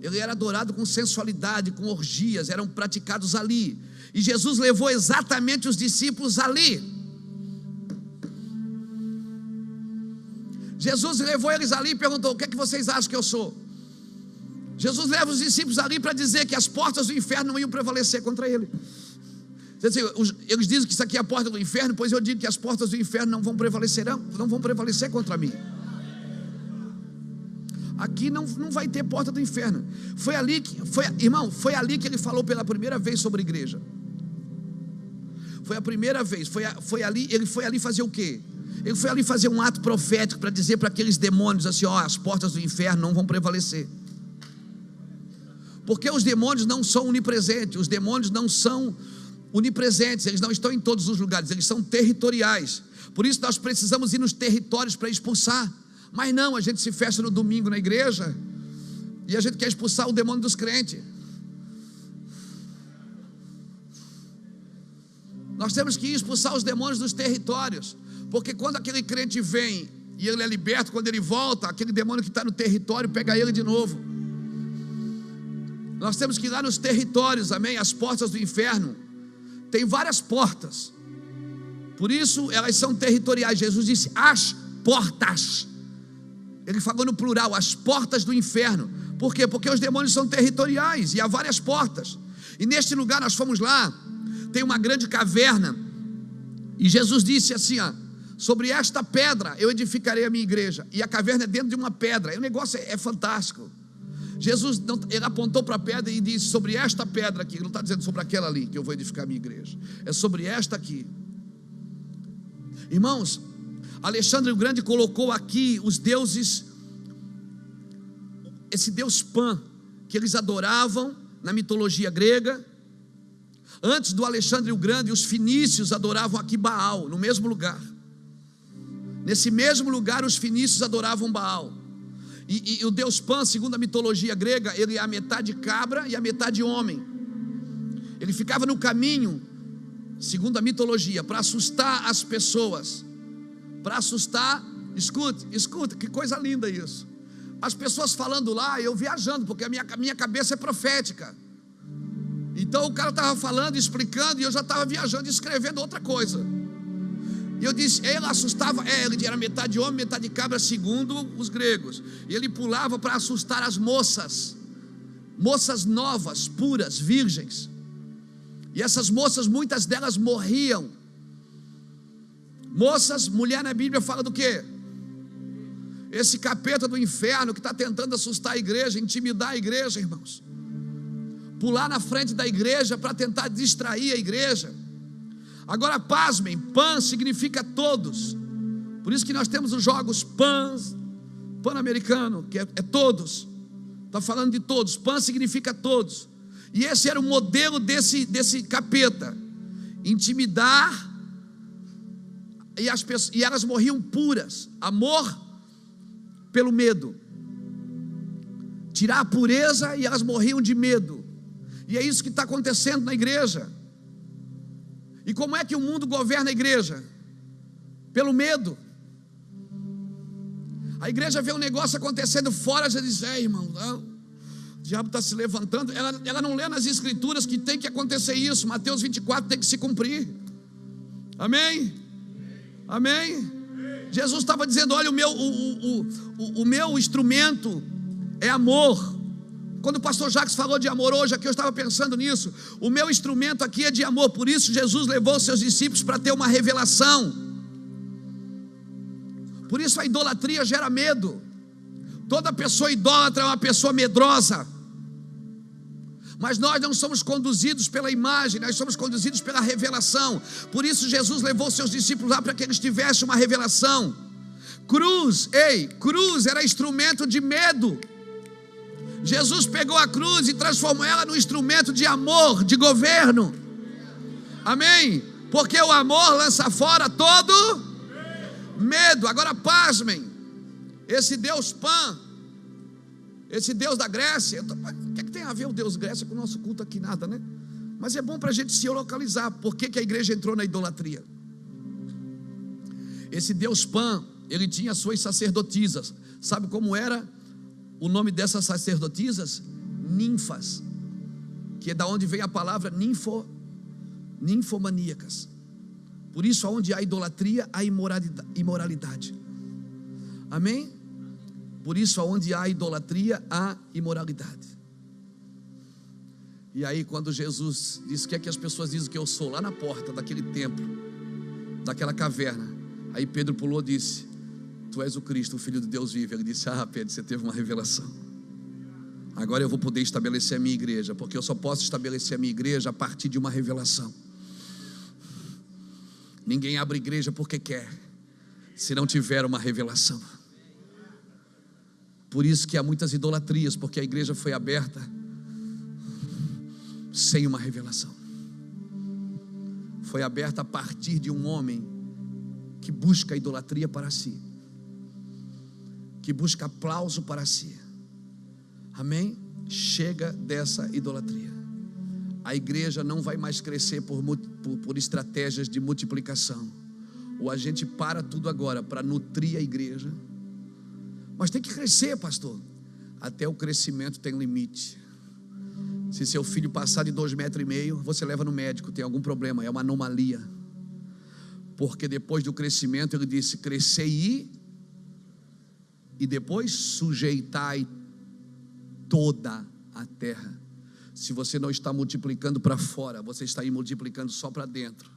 Ele era adorado com sensualidade, com orgias, eram praticados ali. E Jesus levou exatamente os discípulos ali. Jesus levou eles ali e perguntou: o que é que vocês acham que eu sou? Jesus leva os discípulos ali para dizer que as portas do inferno não iam prevalecer contra ele. Eles dizem que isso aqui é a porta do inferno, pois eu digo que as portas do inferno não vão prevalecer contra mim. Aqui não vai ter porta do inferno. Foi ali que ele falou pela primeira vez sobre a igreja. Foi a primeira vez. Ele foi ali fazer o quê? Ele foi ali fazer um ato profético para dizer para aqueles demônios assim: as portas do inferno não vão prevalecer. Porque os demônios não são onipresentes, os demônios não são onipresentes, eles não estão em todos os lugares, eles são territoriais. Por isso nós precisamos ir nos territórios para expulsar. Mas não, a gente se fecha no domingo na igreja e a gente quer expulsar o demônio dos crentes. Nós temos que ir expulsar os demônios dos territórios, porque quando aquele crente vem e ele é liberto, quando ele volta, aquele demônio que está no território pega ele de novo. Nós temos que ir lá nos territórios, amém? As portas do inferno, tem várias portas, por isso elas são territoriais. Jesus disse as portas, ele falou no plural, as portas do inferno. Por quê? Porque os demônios são territoriais e há várias portas. E neste lugar nós fomos lá, tem uma grande caverna, e Jesus disse assim: sobre esta pedra eu edificarei a minha igreja. E a caverna é dentro de uma pedra, e o negócio é fantástico. Jesus ele apontou para a pedra e disse: sobre esta pedra aqui. Ele não está dizendo sobre aquela ali que eu vou edificar a minha igreja, é sobre esta aqui. Irmãos, Alexandre o Grande colocou aqui os deuses, esse deus Pan, que eles adoravam na mitologia grega. Antes do Alexandre o Grande, os fenícios adoravam aqui Baal, no mesmo lugar. Nesse mesmo lugar os fenícios adoravam Baal. E o deus Pan, segundo a mitologia grega, ele é a metade cabra e a metade homem. Ele ficava no caminho, segundo a mitologia, para assustar as pessoas. Para assustar, escute, que coisa linda isso. As pessoas falando lá, eu viajando, porque a minha cabeça é profética. Então o cara estava falando, explicando, e eu já estava viajando, escrevendo outra coisa. E eu disse, ele assustava, ele era metade homem, metade cabra, segundo os gregos. E ele pulava para assustar as moças novas, puras, virgens. E essas moças, muitas delas morriam. Mulher na Bíblia fala do quê? Esse capeta do inferno que está tentando assustar a igreja, intimidar a igreja, irmãos. Pular na frente da igreja para tentar distrair a igreja. Agora pasmem, Pan significa todos. Por isso que nós temos os jogos Pan-americano, que é todos. Está falando de todos. Pan significa todos. E esse era o modelo desse capeta: intimidar. E elas morriam puras. Amor pelo medo. Tirar a pureza, e elas morriam de medo. E é isso que está acontecendo na igreja. E como é que o mundo governa a igreja? Pelo medo. A igreja vê um negócio acontecendo fora, já diz: irmão, o diabo está se levantando. Ela não lê nas escrituras que tem que acontecer isso. Mateus 24 tem que se cumprir. Amém? Amém? Jesus estava dizendo: olha, o meu instrumento é amor. Quando o pastor Jacques falou de amor hoje aqui, eu estava pensando nisso. O meu instrumento aqui é de amor. Por isso Jesus levou os seus discípulos para ter uma revelação. Por isso a idolatria gera medo. Toda pessoa idólatra é uma pessoa medrosa. Mas nós não somos conduzidos pela imagem, nós somos conduzidos pela revelação. Por isso Jesus levou seus discípulos lá para que eles tivessem uma revelação. Cruz era instrumento de medo. Jesus pegou a cruz e transformou ela num instrumento de amor, de governo. Amém? Porque o amor lança fora todo medo. Agora pasmem, esse Deus Pan, esse Deus da Grécia, o que é que tem a ver o Deus Grécia com o nosso culto aqui? Nada, né? Mas é bom para a gente se localizar. Por que a igreja entrou na idolatria? Esse Deus Pan, ele tinha suas sacerdotisas. Sabe como era o nome dessas sacerdotisas? Ninfas, que é da onde vem a palavra ninfomaníacas. Por isso, onde há idolatria, há imoralidade. Amém? Por isso, onde há idolatria, há imoralidade. E aí, quando Jesus disse: o que é que as pessoas dizem que eu sou? Lá na porta daquele templo, daquela caverna, aí Pedro pulou e disse: tu és o Cristo, o Filho de Deus vivo. Ele disse: ah, Pedro, você teve uma revelação. Agora eu vou poder estabelecer a minha igreja, porque eu só posso estabelecer a minha igreja a partir de uma revelação. Ninguém abre igreja porque quer, se não tiver uma revelação. Por isso que há muitas idolatrias, porque a igreja foi aberta sem uma revelação. Foi aberta a partir de um homem que busca a idolatria para si, que busca aplauso para si. Amém? Chega dessa idolatria. A igreja não vai mais crescer por estratégias de multiplicação. Ou a gente para tudo agora para nutrir a igreja. Mas tem que crescer, pastor. Até o crescimento tem limite. Se seu filho passar de 2,5 metros, você leva no médico, tem algum problema, é uma anomalia. Porque depois do crescimento, ele disse: crescei e depois sujeitai toda a terra. Se você não está multiplicando para fora, você está aí multiplicando só para dentro.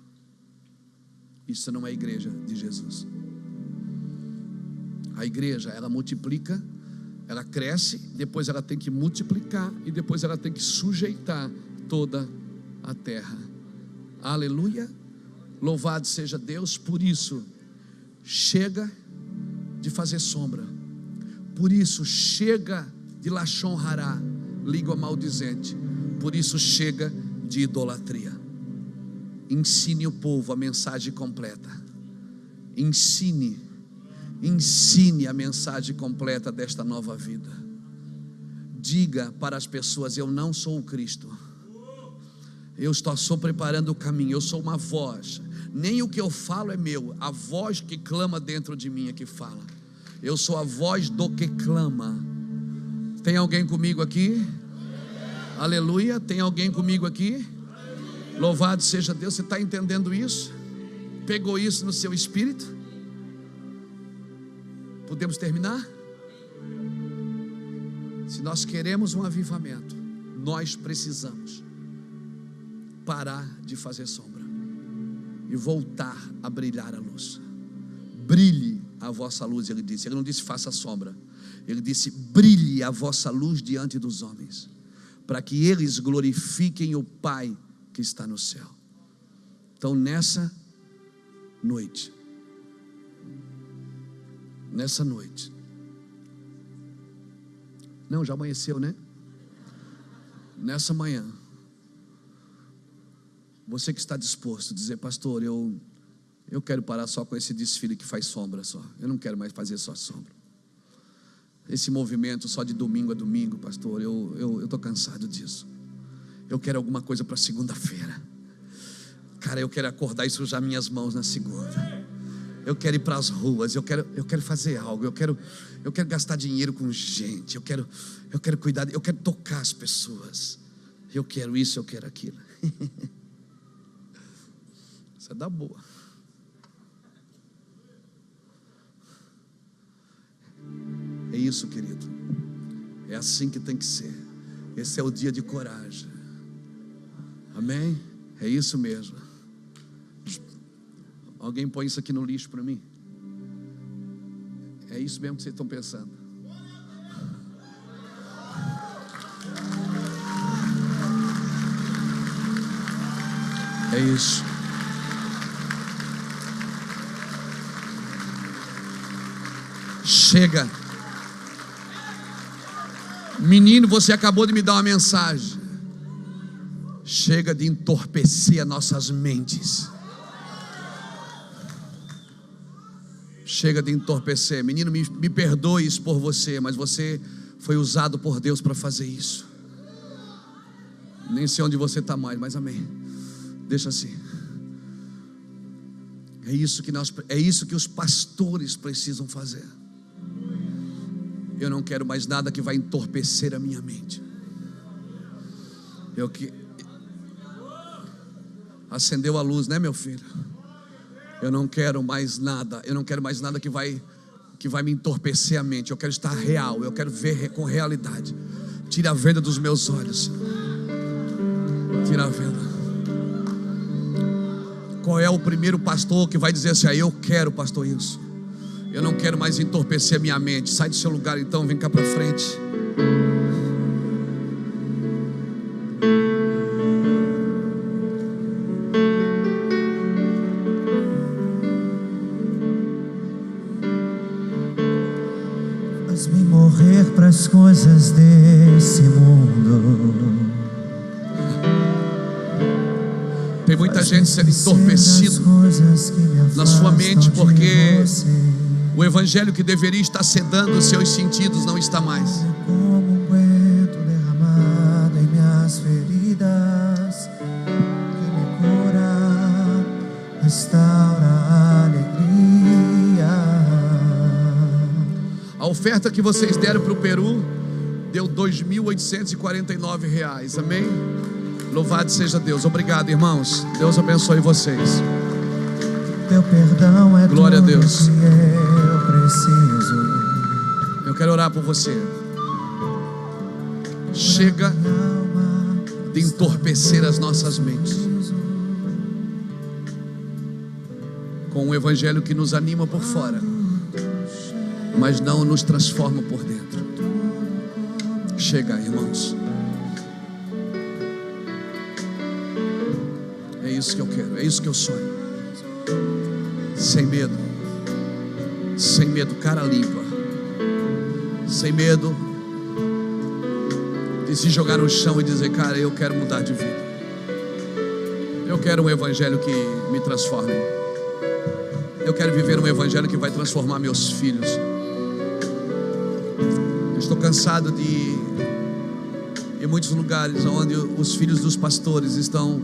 Isso não é a igreja de Jesus. A igreja, ela multiplica, ela cresce, depois ela tem que multiplicar e depois ela tem que sujeitar toda a terra. Aleluia, louvado seja Deus. Por isso, chega de fazer sombra. Por isso, chega de lachon hará, língua maldizente. Por isso, chega de idolatria. Ensine o povo a mensagem completa. Ensine a mensagem completa desta nova vida. Diga para as pessoas: eu não sou o Cristo, eu só preparando o caminho. Eu sou uma voz, nem o que eu falo é meu, a voz que clama dentro de mim é que fala. Eu sou a voz do que clama. Tem alguém comigo aqui? Aleluia, tem alguém comigo aqui? Louvado seja Deus. Você está entendendo isso? Pegou isso no seu espírito? Podemos terminar? Se nós queremos um avivamento, nós precisamos parar de fazer sombra e voltar a brilhar a luz. Brilhe a vossa luz, ele disse. Ele não disse faça sombra, ele disse brilhe a vossa luz diante dos homens, para que eles glorifiquem o Pai que está no céu. Então nessa noite, não, já amanheceu, né? Nessa manhã, você que está disposto a dizer: pastor, eu quero parar só com esse desfile que faz sombra só. Eu não quero mais fazer só sombra. Esse movimento só de domingo a domingo, pastor, eu estou cansado disso. Eu quero alguma coisa para segunda-feira. Cara, eu quero acordar e sujar minhas mãos na segunda. Eu quero ir para as ruas, eu quero fazer algo, eu quero gastar dinheiro com gente, eu quero cuidar, eu quero tocar as pessoas, eu quero isso, eu quero aquilo. Isso é da boa. É isso, querido. É assim que tem que ser. Esse é o dia de coragem. Amém? É isso mesmo. Alguém põe isso aqui no lixo para mim? É isso mesmo que vocês estão pensando? É isso. Chega. Menino, você acabou de me dar uma mensagem. Chega de entorpecer as nossas mentes. Chega de entorpecer. Menino, me perdoe por você, mas você foi usado por Deus para fazer isso. Nem sei onde você está mais, mas amém. Deixa assim. É isso que os pastores precisam fazer. Eu não quero mais nada que vai entorpecer a minha mente. Acendeu a luz, né, meu filho? Eu não quero mais nada. Eu não quero mais nada que vai me entorpecer a mente. Eu quero estar real. Eu quero ver com realidade. Tira a venda dos meus olhos. Tira a venda. Qual é o primeiro pastor que vai dizer assim: eu quero, pastor, isso? Eu não quero mais entorpecer a minha mente. Sai do seu lugar então, vem cá para frente. Faz-me morrer para as coisas desse mundo. Tem muita gente sendo entorpecido na sua mente porque o evangelho que deveria estar sedando os seus sentidos não está mais. Como um guento derramado em minhas feridas, que me cura, restaura a alegria. A oferta que vocês deram para o Peru deu R$ 2.849. Amém? Louvado seja Deus. Obrigado, irmãos. Deus abençoe vocês. Teu perdão é glória a Deus. Que eu preciso. Eu quero orar por você. Chega de entorpecer as nossas mentes com um evangelho que nos anima por fora, mas não nos transforma por dentro. Chega, irmãos. É isso que eu quero, é isso que eu sonho. Sem medo, cara limpa, sem medo de se jogar no chão e dizer: cara, eu quero mudar de vida. Eu quero um evangelho que me transforme. Eu quero viver um evangelho que vai transformar meus filhos. Eu estou cansado de ir em muitos lugares onde os filhos dos pastores estão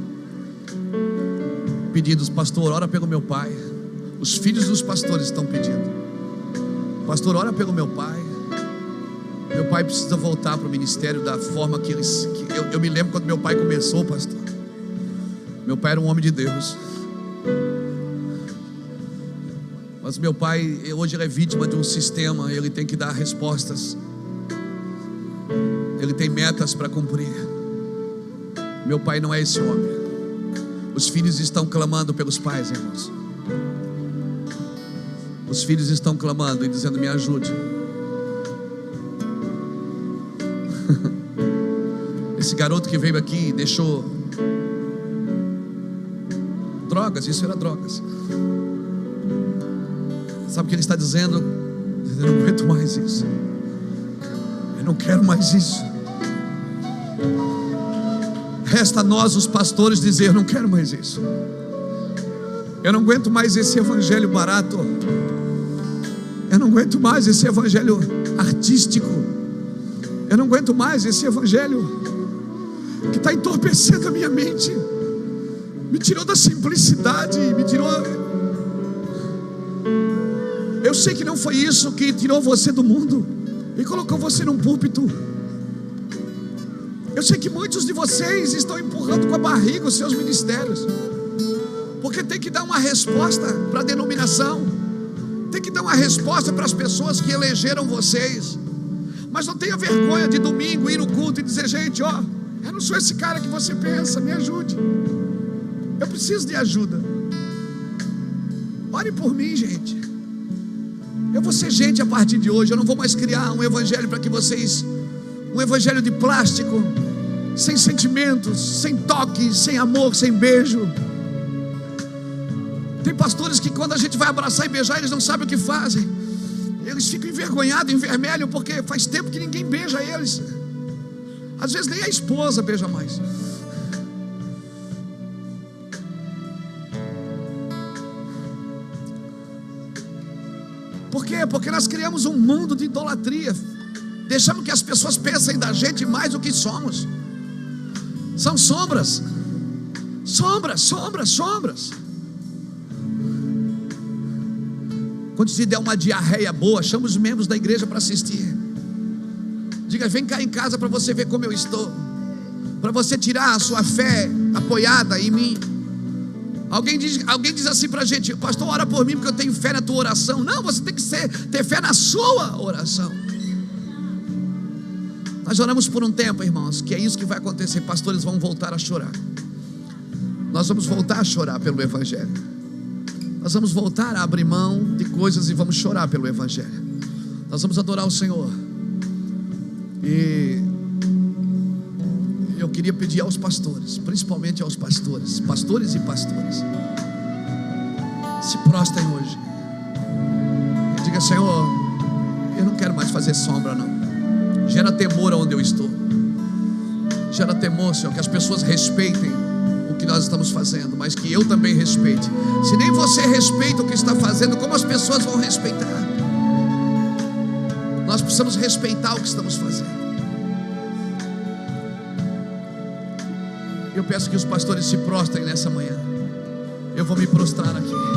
pedindo: pastor, ora pelo meu pai. Os filhos dos pastores estão pedindo: pastor, ora pelo meu pai. Meu pai precisa voltar para o ministério da forma que eles... Eu me lembro quando meu pai começou, pastor. Meu pai era um homem de Deus, mas meu pai, hoje ele é vítima de um sistema. Ele tem que dar respostas, ele tem metas para cumprir. Meu pai não é esse homem. Os filhos estão clamando pelos pais, irmãos. Os filhos estão clamando e dizendo: me ajude. Esse garoto que veio aqui e deixou drogas, isso era drogas. Sabe o que ele está dizendo? Eu não aguento mais isso. Eu não quero mais isso. Resta a nós, os pastores, dizer: eu não quero mais isso. Eu não aguento mais esse evangelho barato. Eu não aguento mais esse evangelho artístico. Eu não aguento mais esse evangelho que está entorpecendo a minha mente. Me tirou da simplicidade, me tirou... Eu sei que não foi isso que tirou você do mundo e colocou você num púlpito. Eu sei que muitos de vocês estão empurrando com a barriga os seus ministérios, porque tem que dar uma resposta para a denominação, tem que dar uma resposta para as pessoas que elegeram vocês. Mas não tenha vergonha de domingo ir no culto e dizer: gente, ó, eu não sou esse cara que você pensa, me ajude. Eu preciso de ajuda. Ore por mim, gente. Eu vou ser gente a partir de hoje. Eu não vou mais criar um evangelho para que vocês... Um evangelho de plástico, sem sentimentos, sem toque, sem amor, sem beijo. Tem pastores que quando a gente vai abraçar e beijar, eles não sabem o que fazem. Eles ficam envergonhados, envermelham, porque faz tempo que ninguém beija eles. Às vezes nem a esposa beija mais. Por quê? Porque nós criamos um mundo de idolatria. Deixamos que as pessoas pensem da gente mais do que somos. São sombras. Sombras. Quando se der uma diarreia boa, chama os membros da igreja para assistir. Diga: vem cá em casa para você ver como eu estou, para você tirar a sua fé apoiada em mim. Alguém diz assim para a gente: pastor, ora por mim porque eu tenho fé na tua oração. Não, você tem que ter fé na sua oração. Nós oramos por um tempo, irmãos, que é isso que vai acontecer. Pastores vão voltar a chorar. Nós vamos voltar a chorar pelo Evangelho. Nós vamos voltar a abrir mão de coisas e vamos chorar pelo Evangelho. Nós vamos adorar o Senhor. E eu queria pedir aos pastores, principalmente aos pastores e pastoras, se prostrem hoje e diga: Senhor, eu não quero mais fazer sombra não. Gera temor aonde eu estou. Gera temor, Senhor, que as pessoas respeitem o que nós estamos fazendo, mas que eu também respeite. Se nem você respeita o que está fazendo, como as pessoas vão respeitar? Nós precisamos respeitar o que estamos fazendo. Eu peço que os pastores se prostrem nessa manhã. Eu vou me prostrar aqui.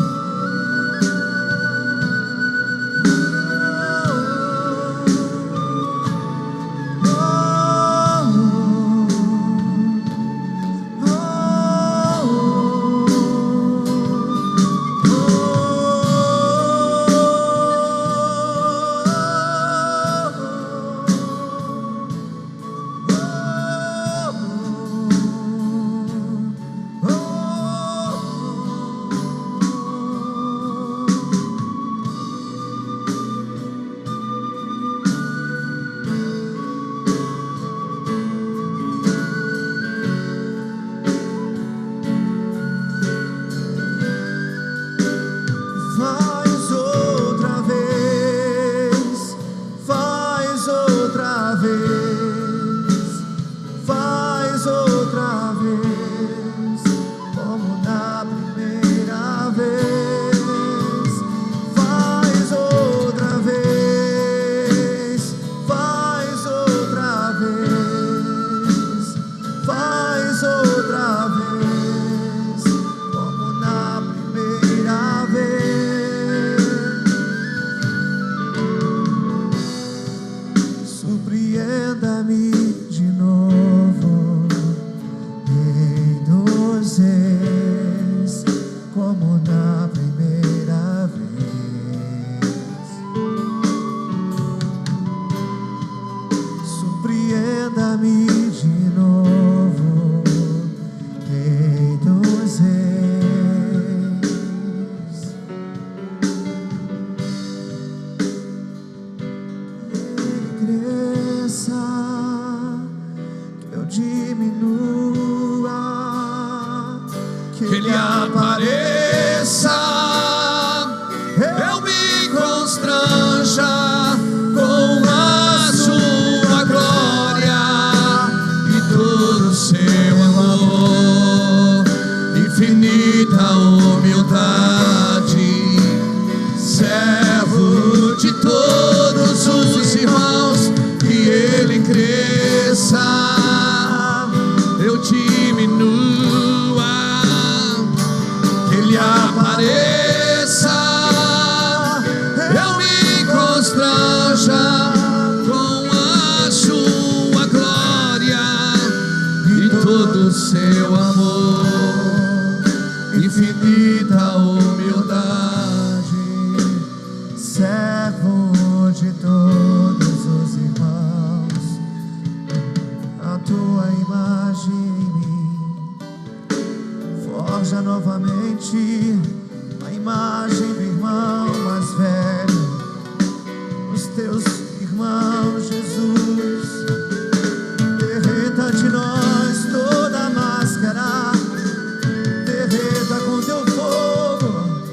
Derreta com teu fogo.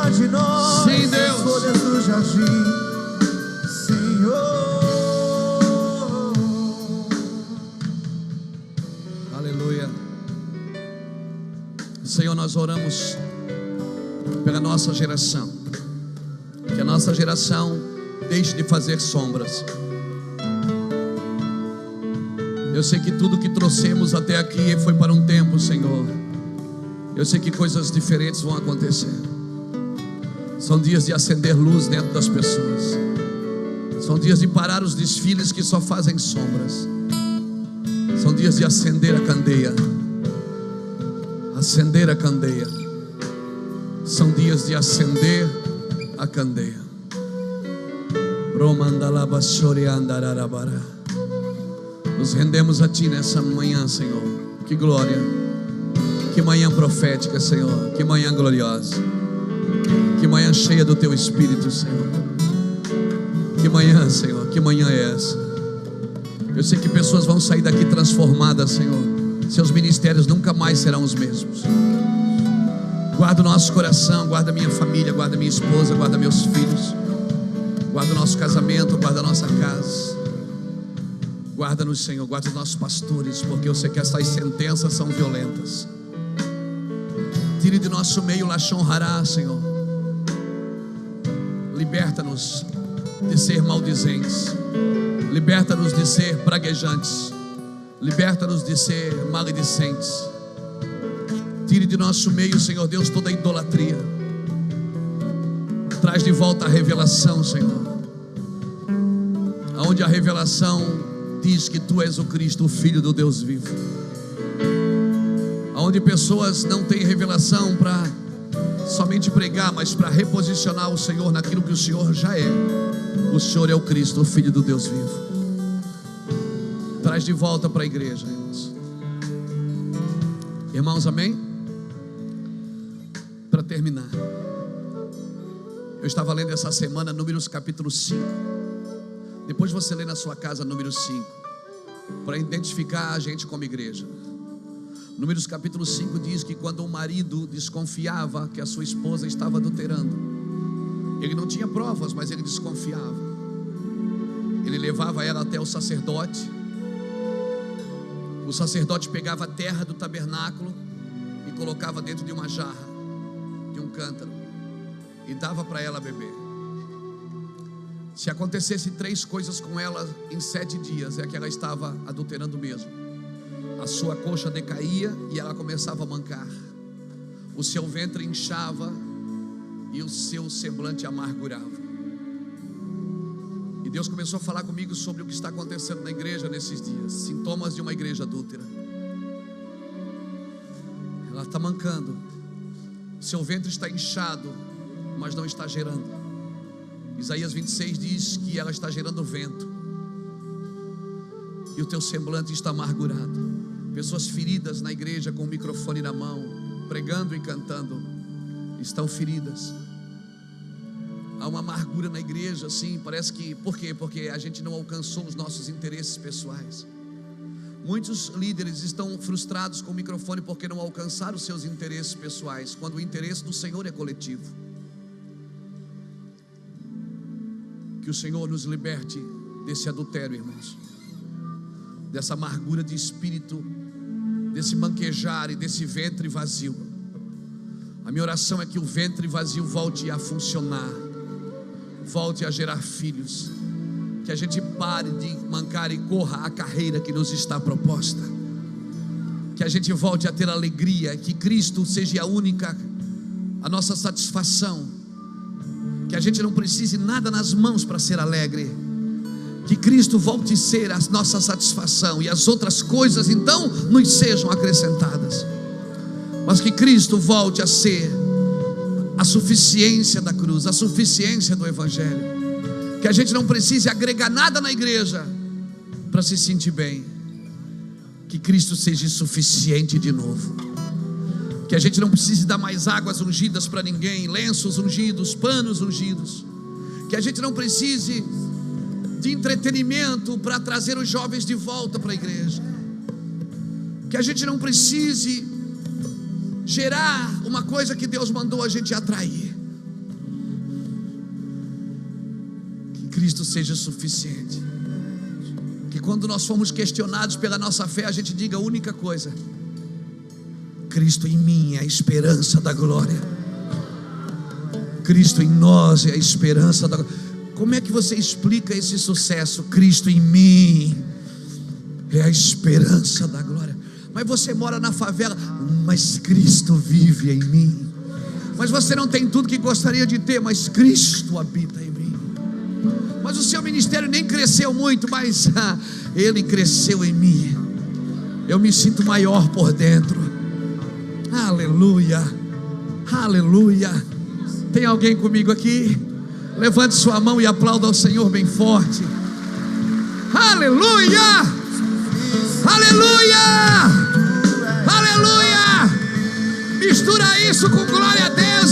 cuida de nós. Sim, Deus. As folhas do jardim, Senhor. Aleluia. Senhor, nós oramos pela nossa geração, que a nossa geração deixe de fazer sombras. Eu sei que tudo que trouxemos até aqui foi para um tempo, Senhor. Eu sei que coisas diferentes vão acontecer. São dias de acender luz dentro das pessoas. São dias de parar os desfiles que só fazem sombras. São dias de acender a candeia. Acender a candeia. São dias de acender a candeia. Nos rendemos a Ti nessa manhã, Senhor. Que glória. Que manhã profética, Senhor. Que manhã gloriosa. Que manhã cheia do Teu Espírito, Senhor. Que manhã, Senhor. Que manhã é essa? Eu sei que pessoas vão sair daqui transformadas, Senhor. Seus ministérios nunca mais serão os mesmos. Guarda o nosso coração, guarda minha família, guarda minha esposa, guarda meus filhos. Guarda o nosso casamento, guarda a nossa casa. Guarda-nos, Senhor, guarda os nossos pastores, porque eu sei que essas sentenças são violentas. Tire de nosso meio Lashon Hará, Senhor. Liberta-nos de ser maldizentes. Liberta-nos de ser praguejantes. Liberta-nos de ser maledicentes. Tire de nosso meio, Senhor Deus, toda a idolatria. Traz de volta a revelação, Senhor. Aonde a revelação diz que Tu és o Cristo, o Filho do Deus vivo. Aonde pessoas não têm revelação para somente pregar, mas para reposicionar o Senhor naquilo que o Senhor já é. O Senhor é o Cristo, o Filho do Deus vivo. Traz de volta para a igreja, irmãos. Irmãos, amém? Para terminar, eu estava lendo essa semana Números capítulo 5. Depois você lê na sua casa Números 5, para identificar a gente como igreja. Números capítulo 5 diz que quando um marido desconfiava que a sua esposa estava adulterando, ele não tinha provas, mas ele desconfiava. Ele levava ela até o sacerdote. O sacerdote pegava a terra do tabernáculo e colocava dentro de uma jarra, de um cântaro, e dava para ela beber. Se acontecesse 3 coisas com ela em 7 dias, é que ela estava adulterando mesmo. A sua coxa decaía e ela começava a mancar. O seu ventre inchava e o seu semblante amargurava. E Deus começou a falar comigo sobre o que está acontecendo na igreja nesses dias. Sintomas de uma igreja adúltera. Ela está mancando. Seu ventre está inchado, mas não está gerando. Isaías 26 diz que ela está gerando vento. E o teu semblante está amargurado. Pessoas feridas na igreja com o microfone na mão, pregando e cantando, estão feridas. Há uma amargura na igreja, assim, parece que, por quê? Porque a gente não alcançou os nossos interesses pessoais. Muitos líderes estão frustrados com o microfone porque não alcançaram os seus interesses pessoais, quando o interesse do Senhor é coletivo. Que o Senhor nos liberte desse adultério, irmãos, dessa amargura de espírito, desse manquejar e desse ventre vazio. A minha oração é que o ventre vazio volte a funcionar, volte a gerar filhos, que a gente pare de mancar e corra a carreira que nos está proposta, que a gente volte a ter alegria, que Cristo seja a nossa satisfação, que a gente não precise nada nas mãos para ser alegre, que Cristo volte a ser a nossa satisfação, e as outras coisas então nos sejam acrescentadas, mas que Cristo volte a ser a suficiência da cruz, a suficiência do Evangelho, que a gente não precise agregar nada na igreja para se sentir bem, que Cristo seja suficiente de novo, que a gente não precise dar mais águas ungidas para ninguém, lenços ungidos, panos ungidos, que a gente não precise de entretenimento para trazer os jovens de volta para a igreja, que a gente não precise gerar uma coisa que Deus mandou a gente atrair, seja suficiente. Que quando nós formos questionados pela nossa fé, a gente diga a única coisa: Cristo em mim é a esperança da glória. Cristo em nós é a esperança da glória. Como é que você explica esse sucesso? Cristo em mim é a esperança da glória. Mas você mora na favela, mas Cristo vive em mim. Mas você não tem tudo que gostaria de ter, mas Cristo habita em mim. Mas o seu ministério nem cresceu muito, mas Ele cresceu em mim. Eu me sinto maior por dentro. Aleluia, aleluia. Tem alguém comigo aqui? Levante sua mão e aplauda ao Senhor bem forte. Aleluia, aleluia, aleluia. Mistura isso com glória a Deus.